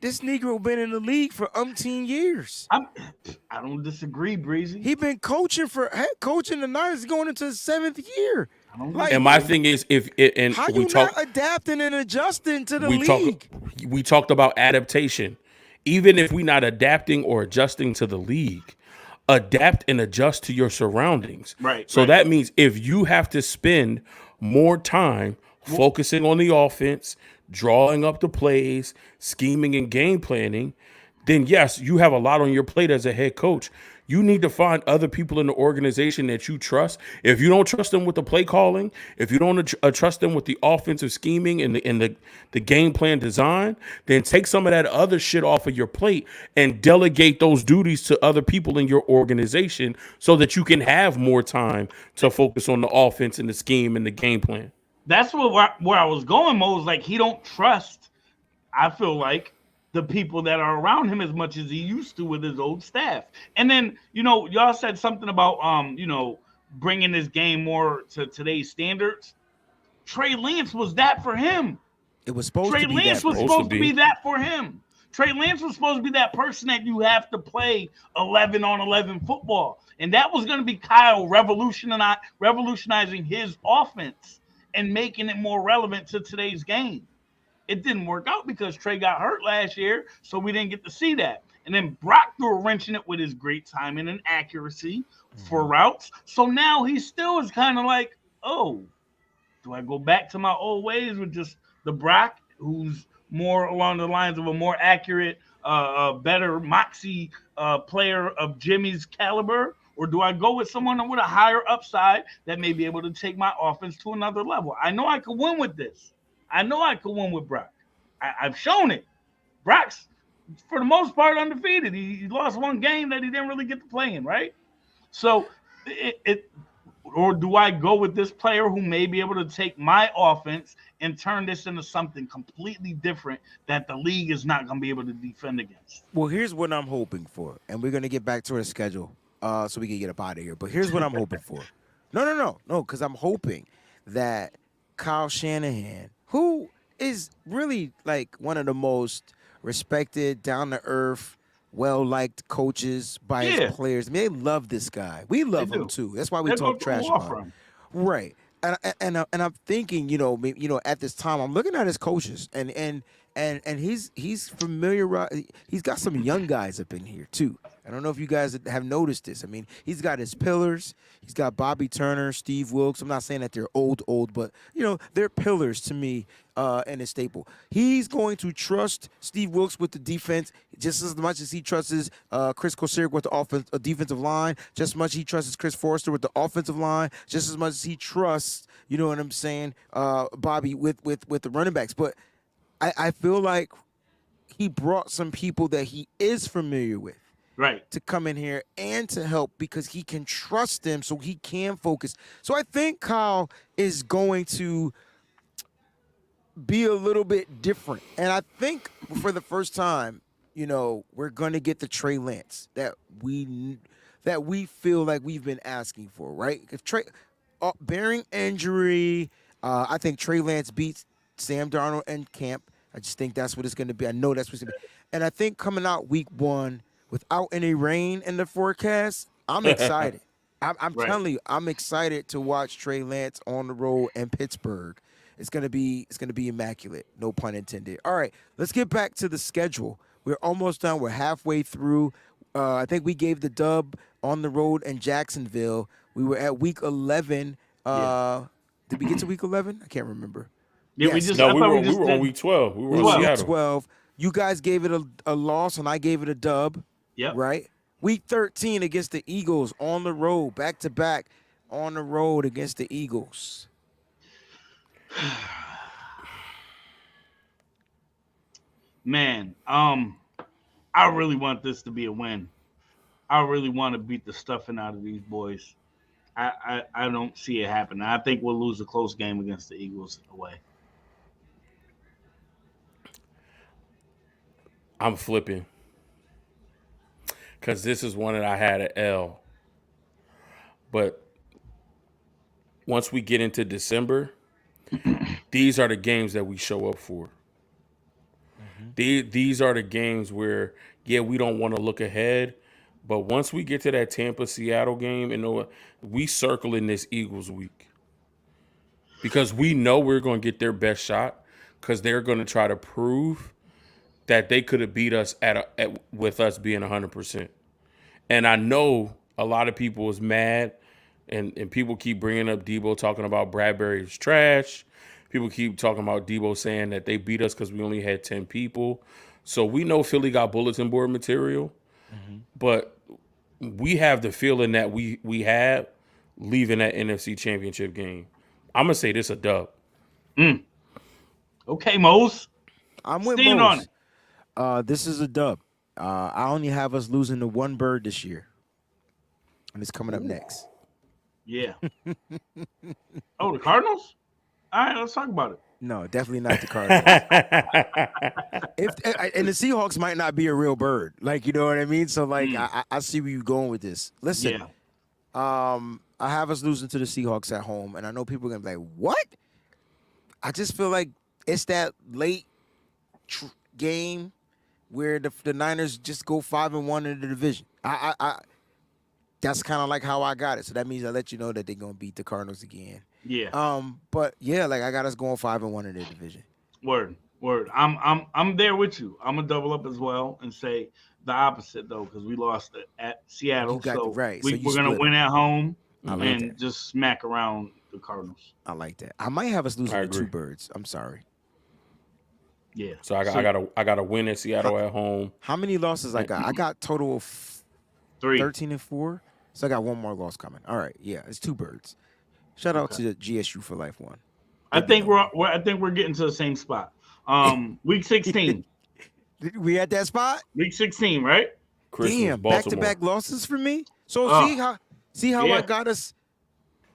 this Negro been in the league for umpteen years. I don't disagree, Breezy. He been coaching the Niners going into his 7th year. And my thing is, how you not adapting and adjusting to the league? We talked about adaptation. Even if we're not adapting or adjusting to the league, adapt and adjust to your surroundings. Right. So that means if you have to spend more time focusing on the offense, drawing up the plays, scheming and game planning, then yes, you have a lot on your plate as a head coach. You need to find other people in the organization that you trust. If you don't trust them with the play calling, if you don't trust them with the offensive scheming and the game plan design, then take some of that other shit off of your plate and delegate those duties to other people in your organization so that you can have more time to focus on the offense and the scheme and the game plan. That's where I was going, Mo. Like he don't trust, I feel like, the people that are around him as much as he used to with his old staff. And then, y'all said something about, bringing this game more to today's standards. Trey Lance was that for him. It was supposed Trey to be Lance that. was supposed to be that for him. Trey Lance was supposed to be that person that you have to play 11-on-11 football. And that was going to be Kyle revolutionizing his offense and making it more relevant to today's game. It didn't work out because Trey got hurt last year, so we didn't get to see that. And then Brock threw a wrench in it with his great timing and accuracy for routes. So now he still is kind of like, oh, do I go back to my old ways with just the Brock, who's more along the lines of a more accurate, better moxie player of Jimmy's caliber? Or do I go with someone with a higher upside that may be able to take my offense to another level? I know I could win with this. I know I could win with Brock. I've shown it. Brock's, for the most part, undefeated. He lost one game that he didn't really get to play in, right? So, or do I go with this player who may be able to take my offense and turn this into something completely different that the league is not going to be able to defend against? Well, here's what I'm hoping for, and we're going to get back to our schedule so we can get up out of here. But here's what I'm hoping for. No, because I'm hoping that Kyle Shanahan, who is really like one of the most respected, down-to-earth, well-liked coaches by his players. I mean, they love this guy. We love him too. That's why we talk trash about him. Right. And I'm thinking, at this time, I'm looking at his coaches, and he's familiar. He's got some young guys up in here too. I don't know if you guys have noticed this. I mean, he's got his pillars. He's got Bobby Turner, Steve Wilkes. I'm not saying that they're old, but they're pillars to me in his staple. He's going to trust Steve Wilkes with the defense just as much as he trusts Chris Kosiric with the defensive line, just as much as he trusts Chris Forrester with the offensive line, just as much as he trusts, you know what I'm saying, Bobby with the running backs. But I feel like he brought some people that he is familiar with. Right. To come in here and to help because he can trust them so he can focus. So I think Kyle is going to be a little bit different. And I think for the first time, we're going to get the Trey Lance that we feel like we've been asking for, right? If Trey, bearing injury, I think Trey Lance beats Sam Darnold and Camp. I just think that's what it's going to be. I know that's what it's going to be. And I think coming out week 1, without any rain in the forecast, I'm excited. I'm telling you, I'm excited to watch Trey Lance on the road in Pittsburgh. It's gonna be immaculate, no pun intended. All right, let's get back to the schedule. We're almost done. We're halfway through. I think we gave the dub on the road in Jacksonville. We were at week 11. Did we get to week 11? I can't remember. Yeah, yes. we were on week 12. We were on Seattle. 12. You guys gave it a loss, and I gave it a dub. Yep. Right? Week 13 against the Eagles on the road, back-to-back on the road against the Eagles. Man, I really want this to be a win. I really want to beat the stuffing out of these boys. I don't see it happening. I think we'll lose a close game against the Eagles away. I'm flipping because this is one that I had at L. But once we get into December, these are the games that we show up for. These are the games where, yeah, we don't want to look ahead, but once we get to that Tampa Seattle game, we circle in this Eagles week because we know we're going to get their best shot because they're going to try to prove that they could have beat us with us being 100%. And I know a lot of people is mad, and people keep bringing up Debo talking about Bradbury's trash. People keep talking about Debo saying that they beat us because we only had 10 people. So we know Philly got bulletin board material, but we have the feeling that we have leaving that NFC Championship game. I'm going to say this a dub. Okay, Mose. I'm with Stand on Mose. it. This is a dub. I only have us losing to one bird this year, and it's coming up next. Yeah. Oh, the Cardinals? All right, let's talk about it. No, definitely not the Cardinals. And the Seahawks might not be a real bird, like, you know what I mean. So like, I see where you're going with this. Listen, I have us losing to the Seahawks at home, and I know people are gonna be like, "What?" I just feel like it's that late game where the Niners just go 5-1 in the division. That's kind of like how I got it. So that means I let you know that they're gonna beat the Cardinals again. Yeah. But yeah, like I got us going 5-1 in the division. Word. I'm there with you. I'm gonna double up as well and say the opposite though, because we lost at Seattle. You got So right. we're gonna win at home and that. just smack around the Cardinals. I like that. I might have us losing to agree. two birds. I'm sorry. Yeah. So I got to win at Seattle at home. How many losses I got? I got total of 3. 13-4. So I got one more loss coming. All right. Yeah, it's two birds. Shout out to the GSU for Life one. I think we're getting to the same spot. Week 16. We at that spot? Week 16, right? Christmas, Damn, Baltimore. back-to-back losses for me. So see how yeah. I got us.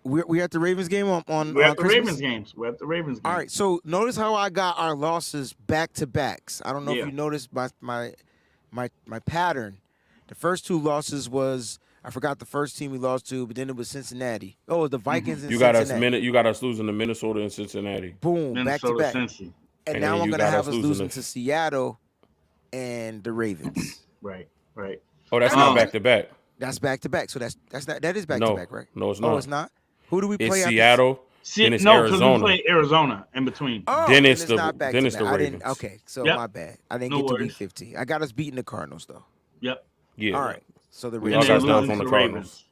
We at the Ravens game on We're at the Christmas? Ravens games. We're at the Ravens games. All right, so notice how I got our losses back-to-backs. I don't know if you noticed my pattern. The first two losses was, I forgot the first team we lost to, but then it was Cincinnati. Oh, the Vikings and Cincinnati. You got us losing to Minnesota and Cincinnati. Boom, Minnesota, back-to-back. Cincy. And And now then I'm you going to got have us us losing losing to- to Seattle and the Ravens. Right. Oh, that's not back to back. That's back-to-back. So that is back-to-back, right? No, it's not. Oh, it's not? Who do we play It's after Seattle. Then it's No, because we Arizona. play Arizona in between. Oh, Then it's the- not then it's the back-to-back. Ravens. Okay, so Yep. my bad. I didn't No get to worries. week 15. I got us beating the Cardinals though. Yep. Yeah. All right. So the We And all Ravens. then got losing down from to the the Cardinals.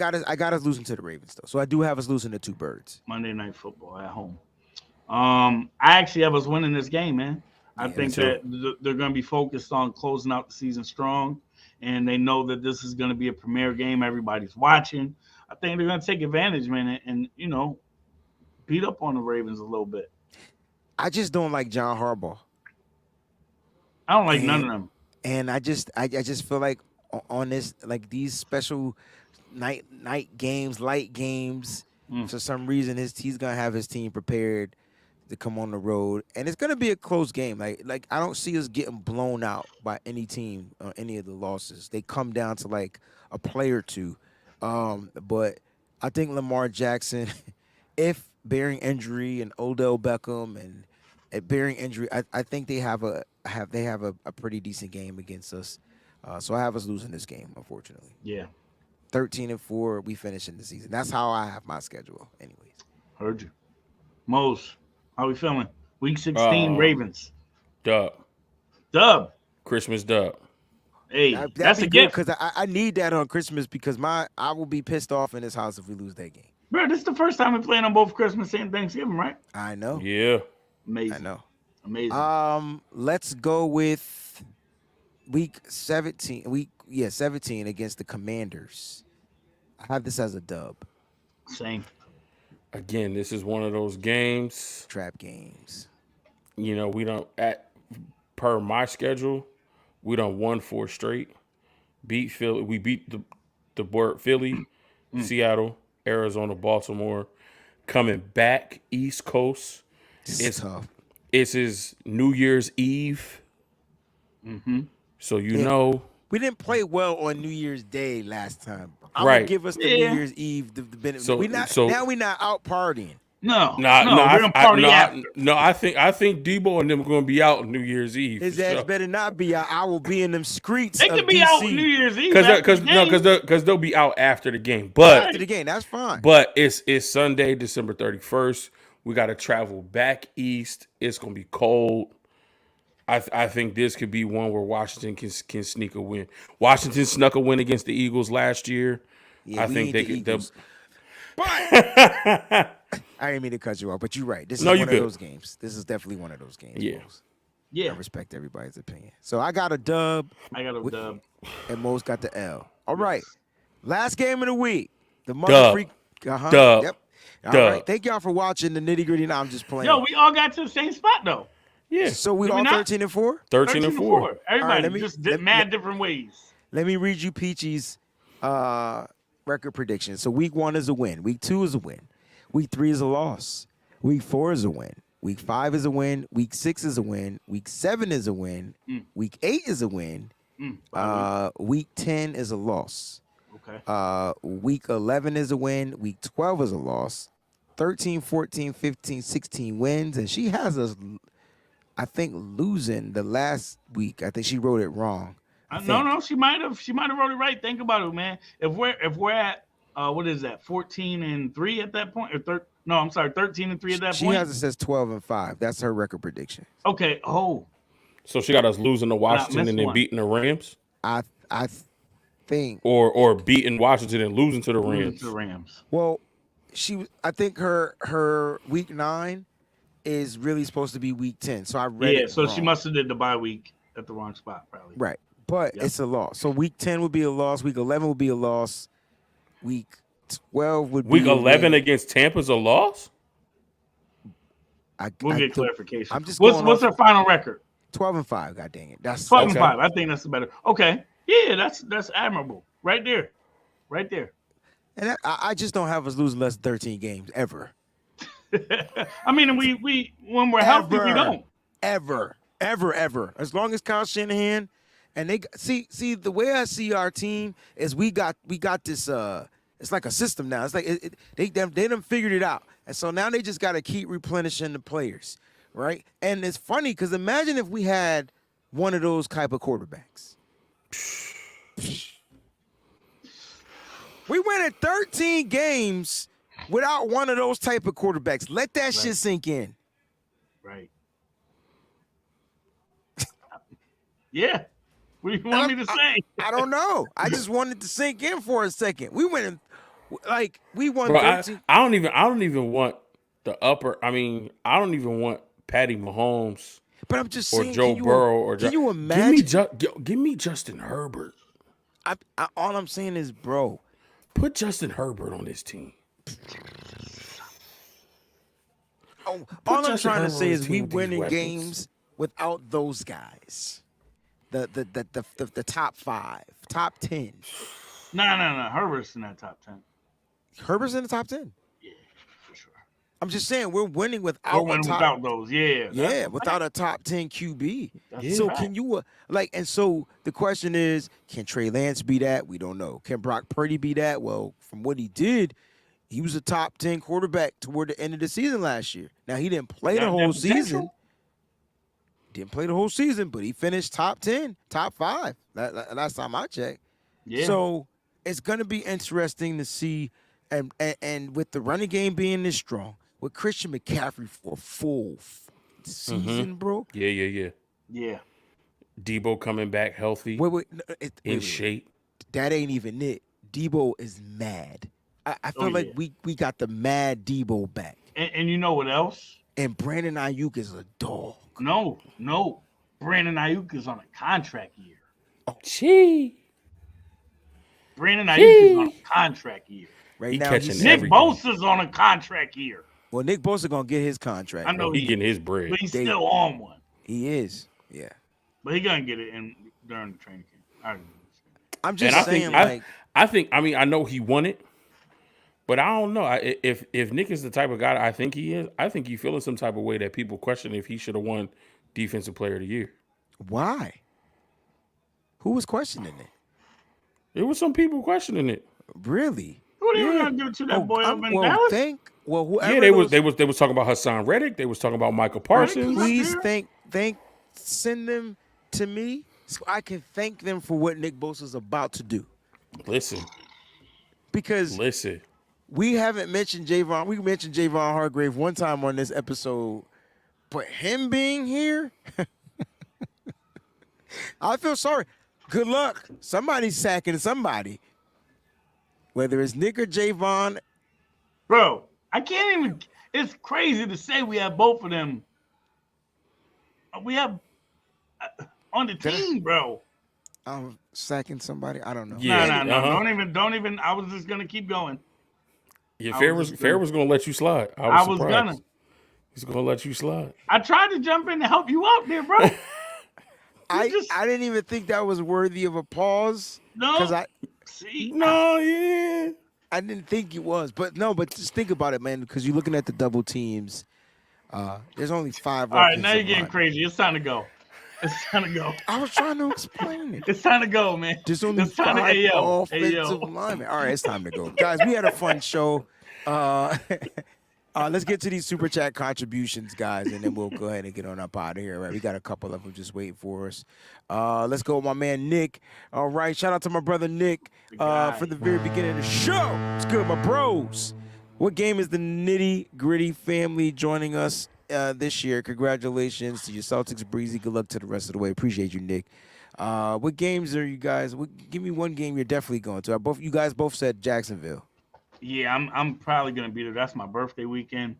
Ravens. I got us losing to the Ravens though. So I do have us losing to two birds. Monday Night Football at home. I actually have us winning this game, man. I think too. that they're going to be focused on closing out the season strong, and they know that this is going to be a premier game. Everybody's watching. I think they're going to take advantage, man, and beat up on the Ravens a little bit. I just don't like John Harbaugh. I don't like none of them. And I just feel like on this, like these special night games, light games, for some reason he's gonna have his team prepared to come on the road, and it's gonna be a close game. Like I don't see us getting blown out by any team or any of the losses. They come down to like a play or two, but I think Lamar Jackson, if bearing injury and Odell Beckham and bearing injury, I think they have a pretty decent game against us. So I have us losing this game, unfortunately. Yeah, 13-4, we finish in the season. That's how I have my schedule, anyways. heard you. Mose, how we feeling? Week 16, Ravens. Dub. Christmas dub. Hey, That'd that's be a good gift. because I need that on Christmas because I will be pissed off in this house if we lose that game. Bro, this is the first time we're playing on both Christmas and Thanksgiving, right? I know. Yeah. Amazing. I know. Amazing. Let's go with week 17. 17 against the Commanders. I have this as a dub. Same. Again, this is one of those games. Trap games. We don't per my schedule, we done won 4 straight. Beat Philly. We beat the board Philly, Seattle, Arizona, Baltimore. Coming back East Coast. It's tough. It's his New Year's Eve. So you know. We didn't play well on New Year's Day last time. I'm Right. gonna give us the New Year's Eve the benefit. So- Now we're not out partying. No, Nah, no, we're gonna party after. I think Debo and them are gonna be out on New Year's Eve. His for ass sure. better not be out. I will be in them streets. They of could be DC. out New Year's Eve Because they'll be out after the game. But After the game. That's fine. But it's Sunday, December 31st. We got to travel back east. It's gonna be cold. I think this could be one where Washington can sneak a win. Washington snuck a win against the Eagles last year. Yeah, I we think ain't they the could. Eagles. But I didn't mean to cut you off, but you're right. This is No, you one good. of those games. This is definitely one of those games. Yeah. Mose. Yeah, I respect everybody's opinion. So I got a dub, I got a dub. and Mo's got the L. All right. Last game of the week. The Mother Dub. Freak. Uh-huh. Dub. Yep. All Dub. right. Thank y'all for watching the nitty gritty. Now I'm just playing. Yo, we all got to the same spot though. Yeah, So we Did we all not? 13 and 4? 13 and 4. Everybody let me- just let- did mad different ways. Let me read you Peachy's record prediction. So week 1 is a win. Week 2 is a win. Week 3 is a loss. Week 4 is a win. Week 5 is a win. Week 6 is a win. Week 7 is a win. Week 8 is a win. Week 10 is a loss. Okay. Week 11 is a win. Week 12 is a loss. 13, 14, 15, 16 wins. And she has us, I think, losing the last week. I think she wrote it wrong. No, she might have wrote it right. Think about it, man. If we're at what is that, 14 and 3 at that point, or 13 and 3 at that She point. has it says 12 and 5. That's her record prediction. Okay. Oh, So she got us losing to Washington missed and then one. beating the Rams, I think. or beating Washington and losing to the Rams. the Rams. Well, I think her week 9 is really supposed to be week 10. So I read Yeah. it So wrong. she must have did the bye week at the wrong spot, probably. Right. But Yep. it's a loss. So week 10 would be a loss. Week 11 would be a loss. Week 12 would be Week a 11 win. against Tampa's a loss. We'll get think- clarification. I'm just what's going her final record? 12 and 5. God dang it. That's 12 Okay. and 5. I think that's the better. Okay. Yeah, that's admirable. Right there. Right there. And I just don't have us losing less than 13 games ever. I mean, we when we're healthy, we don't. Ever. As long as Kyle Shanahan and they see the way I see our team is we got this it's like a system now. It's like they done figured it out. And so now they just got to keep replenishing the players, right? And it's funny because imagine if we had one of those type of quarterbacks. We went at 13 games without one of those type of quarterbacks. Let that shit sink in. Right. Yeah. What do you want me to say? I don't know. I just wanted to sink in for a second. We went in, we won Bro, 13. I don't even want the upper. I mean, I don't even want Patty Mahomes But I'm just or saying, Joe Burrow or can you imagine? give me Justin Herbert. All I'm saying is, bro, Put Justin Herbert on this team. all I'm Justin trying to Herbert say on is his we team with these winning weapons. games without those guys. The top 5, top 10. No. Herbert's in that top 10. Herbert's in the top 10. Yeah, for sure. I'm just saying we're winning without Or a top, without those. Yeah. yeah, without a top 10 QB. That's So right. can you and so the question is, can Trey Lance be that? We don't know. Can Brock Purdy be that? Well, from what he did, he was a top 10 quarterback toward the end of the season last year. Now he didn't play the Got whole that potential. season. Didn't play the whole season, but he finished top 10, top 5. Last time I checked. Yeah. So it's gonna be interesting to see, and with the running game being this strong, with Christian McCaffrey for a full season, bro. Yeah. Yeah. Debo coming back healthy, Wait, in shape. That ain't even it. Debo is mad. I feel like yeah. we got the mad Debo back, And you know what else? and Brandon Ayuk is a dog. No. Brandon Ayuk is on a contract year. Gee. Brandon Ayuk is on a contract year. Right He now, catching he's, Nick everything. Bosa's on a contract year. well, Nick Bosa gonna get his contract. I know He getting his bread. but he's They- still on one. He is. Yeah. But he gonna get it during the training camp. I'm just saying, I mean, I know he won it, but I don't know. If Nick is the type of guy I think he is, I think he feeling some type of way that people question if he should have won Defensive Player of the Year. Why? Who was questioning it? There was some people questioning it. Really? What are you gonna do to that boy up in Dallas? Whoever they was talking about Hassan Reddick. They was talking about Michael Parsons. Please send them to me so I can thank them for what Nick Bosa's about to do. Listen. We haven't mentioned Javon. We mentioned Javon Hargrave one time on this episode, but him being here, I feel sorry. Good luck. Somebody's sacking somebody. Whether it's Nick or Javon. Bro, I can't even. It's crazy to say we have both of them. We have on the team, bro. I'm sacking somebody. I don't know. Yeah, no. Don't even. I was just gonna keep going. Yeah, Fair was gonna let you slide. I was gonna. He's gonna let you slide. I tried to jump in to help you out there, bro. I didn't even think that was worthy of a pause. No, yeah. I didn't think it was, but just think about it, man. Because you're looking at the double teams. There's only 5. All right, now you're getting crazy. It's time to go. I was trying to explain it. It's time to go, man. There's only 5 offensive linemen. All right, it's time to go, guys. We had a fun show. Let's get to these super chat contributions, guys, and then we'll go ahead and get on up out of here. Right, we got a couple of them just waiting for us. Let's go with my man Nick. All right, shout out to my brother Nick for the very beginning of the show. It's good, my bros. What game is the Nitty Gritty family joining us this year? Congratulations to your Celtics, Breezy. Good luck to the rest of the way. Appreciate you, Nick. What games are you guys? Give me one game you're definitely going to. You guys both said Jacksonville. Yeah, I'm probably gonna be there. That's my birthday weekend.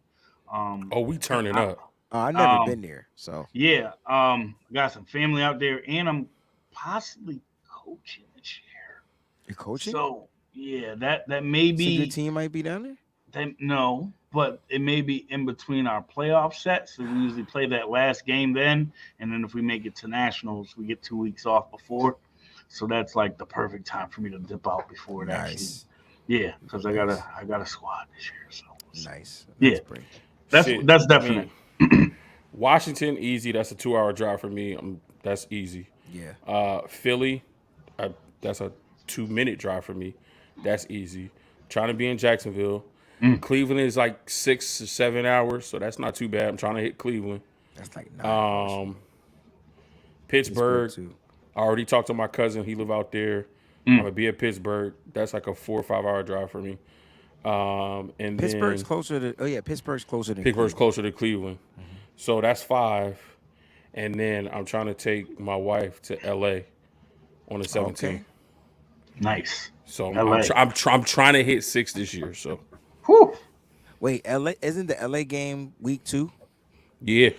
We turning up. I've never been there, so yeah. Got some family out there, and I'm possibly coaching this year. You're coaching? So yeah, that may be. So your team might be down there. No, but it may be in between our playoff sets. So we usually play that last game then, and then if we make it to nationals, we get 2 weeks off before. So that's like the perfect time for me to dip out before it actually. Yeah, because I got a squad this year. So nice. Yeah, that's definite. Washington, easy. That's a 2-hour drive for me. That's easy. Yeah. Philly, that's a 2-minute drive for me. That's easy. Trying to be in Jacksonville. Cleveland is like 6 or 7 hours, so that's not too bad. I'm trying to hit Cleveland. That's like 9 hours. Pittsburgh. I already talked to my cousin. He live out there. I'm gonna be at Pittsburgh. That's like a 4 or 5 hour drive for me. And Pittsburgh's closer to. Pittsburgh's closer to. Closer to Cleveland. Mm-hmm. So that's 5. And then I'm trying to take my wife to LA on the 17th. Okay. Nice. So I'm trying to hit 6 this year. So. Whew. Wait, LA isn't the LA game week 2? Yeah.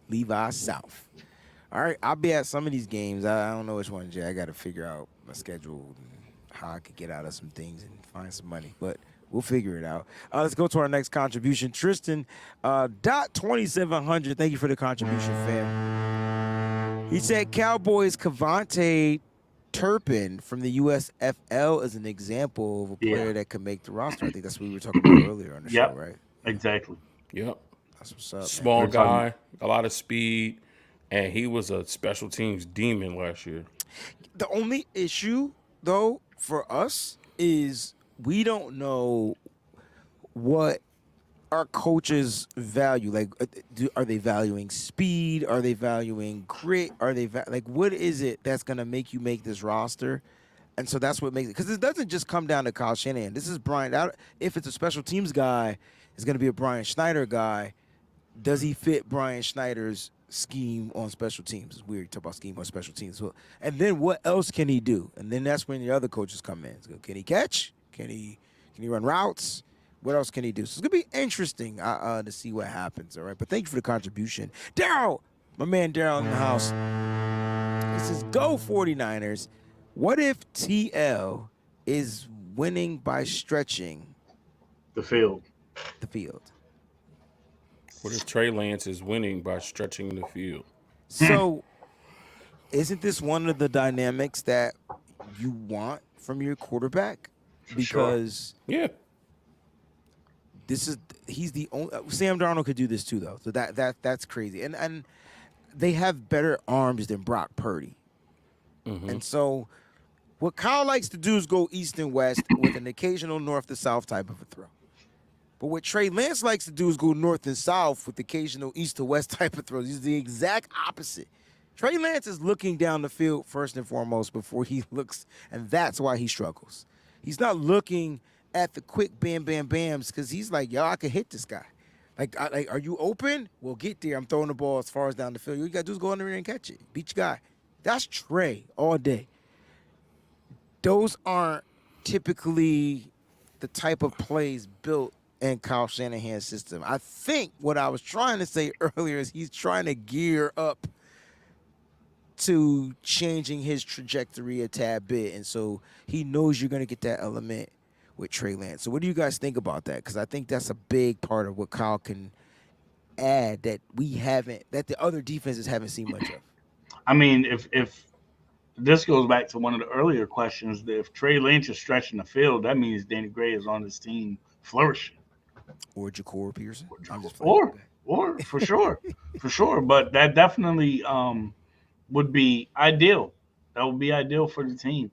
Levi South. All right, I'll be at some of these games. I don't know which one, Jay. I got to figure out my schedule and how I could get out of some things and find some money. But we'll figure it out. Let's go to our next contribution. Tristan, .2700. Thank you for the contribution, fam. He said Cowboys Cavante Turpin from the USFL is an example of a player that could make the roster. I think that's what we were talking about earlier on the show, right? Exactly. Yep. That's what's up. Small guy, a lot of speed. And he was a special teams demon last year. The only issue, though, for us is we don't know what our coaches value. Like, are they valuing speed? Are they valuing grit? Are they what is it that's going to make you make this roster? And so that's what makes it. Because it doesn't just come down to Kyle Shanahan. This is Brian. If it's a special teams guy, it's going to be a Brian Schneider guy. Does he fit Brian Schneider's scheme on special teams? It's weird to talk about scheme on special teams. Well, and then what else can he do? And then that's when the other coaches come in. So can he catch? Can he run routes? What else can he do? So it's gonna be interesting to see what happens. All right, but thank you for the contribution, Daryl. My man Daryl in the house. He says, "Go 49ers." What if TL is winning by stretching the field? What if Trey Lance is winning by stretching the field? So, isn't this one of the dynamics that you want from your quarterback? Because Yeah. he's the only Sam Darnold could do this too though. So that's crazy. And they have better arms than Brock Purdy. And so what Kyle likes to do is go east and west with an occasional north to south type of a throw. But what Trey Lance likes to do is go north and south with occasional east to west type of throws. He's the exact opposite. Trey Lance is looking down the field first and foremost before he looks, and that's why he struggles. He's not looking at the quick bam, bam, bams because he's like, yo, I can hit this guy. Like, are you open? Well, get there. I'm throwing the ball as far as down the field. All you got to do is go in there and catch it. Beat your guy. That's Trey all day. Those aren't typically the type of plays built in Kyle Shanahan's system. I think what I was trying to say earlier is he's trying to gear up to changing his trajectory a tad bit. And so he knows you're going to get that element with Trey Lance. So what do you guys think about that? Because I think that's a big part of what Kyle can add that that the other defenses haven't seen much of. I mean, if this goes back to one of the earlier questions, that if Trey Lance is stretching the field, that means Danny Gray is on his team flourishing. Or Ja'Cory Pearson. Or for sure. For sure. But that definitely would be ideal. That would be ideal for the team.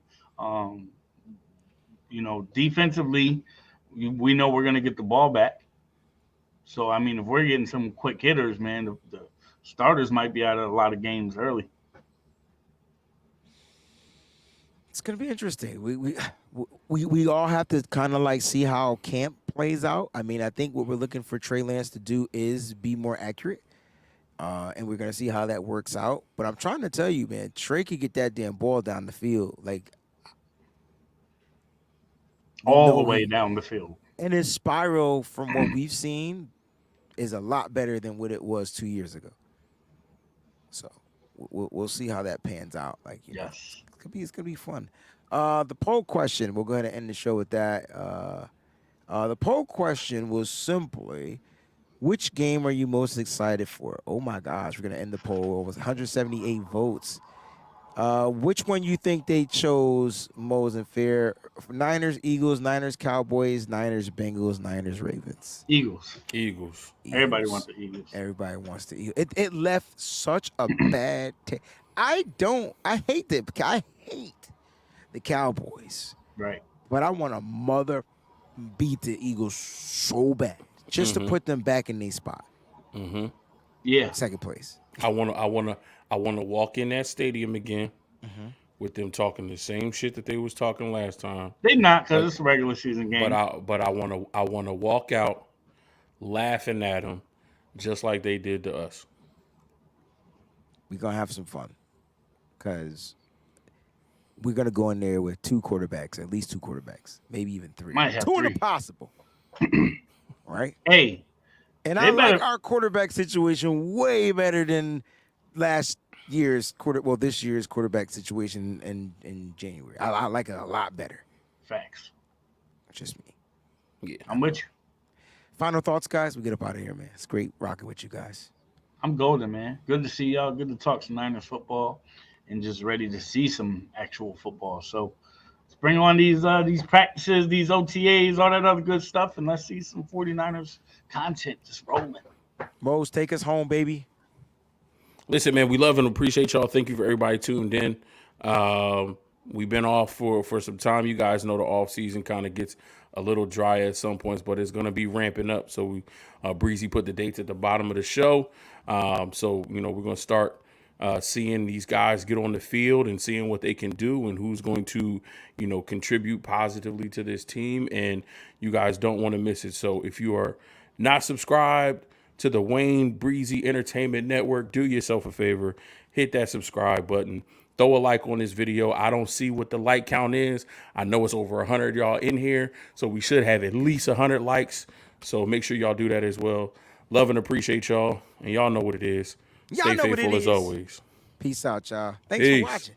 Defensively, we know we're going to get the ball back. So, I mean, if we're getting some quick hitters, man, the starters might be out of a lot of games early. It's going to be interesting. We all have to kind of like see how camp plays out. I mean, I think what we're looking for Trey Lance to do is be more accurate. And we're going to see how that works out. But I'm trying to tell you, man, Trey could get that damn ball down the field. Like, all the way down the field. And his spiral, from what we've seen, is a lot better than what it was 2 years ago. So we'll see how that pans out. Like, yes, it's gonna be fun. The poll question. We'll go ahead and end the show with that. The poll question was simply, which game are you most excited for? Oh my gosh, we're gonna end the poll with 178 votes. Which one you think they chose, Mose and Fair? Niners, Eagles, Niners, Cowboys, Niners, Bengals, Niners, Ravens. Eagles. Everybody wants the Eagles. Everybody wants the Eagles. It left such a bad taste. I hate the Cowboys. Right. But I want to beat the Eagles so bad just to put them back in their spot. Yeah. Second place. I want to walk in that stadium again with them talking the same shit that they was talking last time. They not, because it's a regular season game. But I want to walk out laughing at them just like they did to us. We're going to have some fun because we're going to go in there with at least two quarterbacks, maybe even three. Might have two three. Are possible. Right? Hey. And I like our quarterback situation way better than this year's quarterback situation in January. I like it a lot better. Facts. Just me. Yeah. I'm with you. Final thoughts, guys? We get up out of here, man. It's great rocking with you guys. I'm golden, man. Good to see y'all. Good to talk some Niners football and just ready to see some actual football. So let's bring on these practices, these OTAs, all that other good stuff, and let's see some 49ers content just rolling. Mose, take us home, baby. Listen, man, we love and appreciate y'all. Thank you for everybody tuned in. We've been off for some time. You guys know the off season kind of gets a little dry at some points, but it's going to be ramping up. So Breezy put the dates at the bottom of the show. So we're going to start seeing these guys get on the field and seeing what they can do and who's going to, contribute positively to this team. And you guys don't want to miss it. So if you are not subscribed to the Wayne Breezy Entertainment Network, do yourself a favor, hit that subscribe button, throw a like on this video. I don't see what the like count is. I know it's over 100 y'all in here, so we should have at least 100 likes. So make sure y'all do that as well. Love and appreciate y'all, and y'all know what it is. Stay faithful as always. Peace out, y'all. Thanks for watching.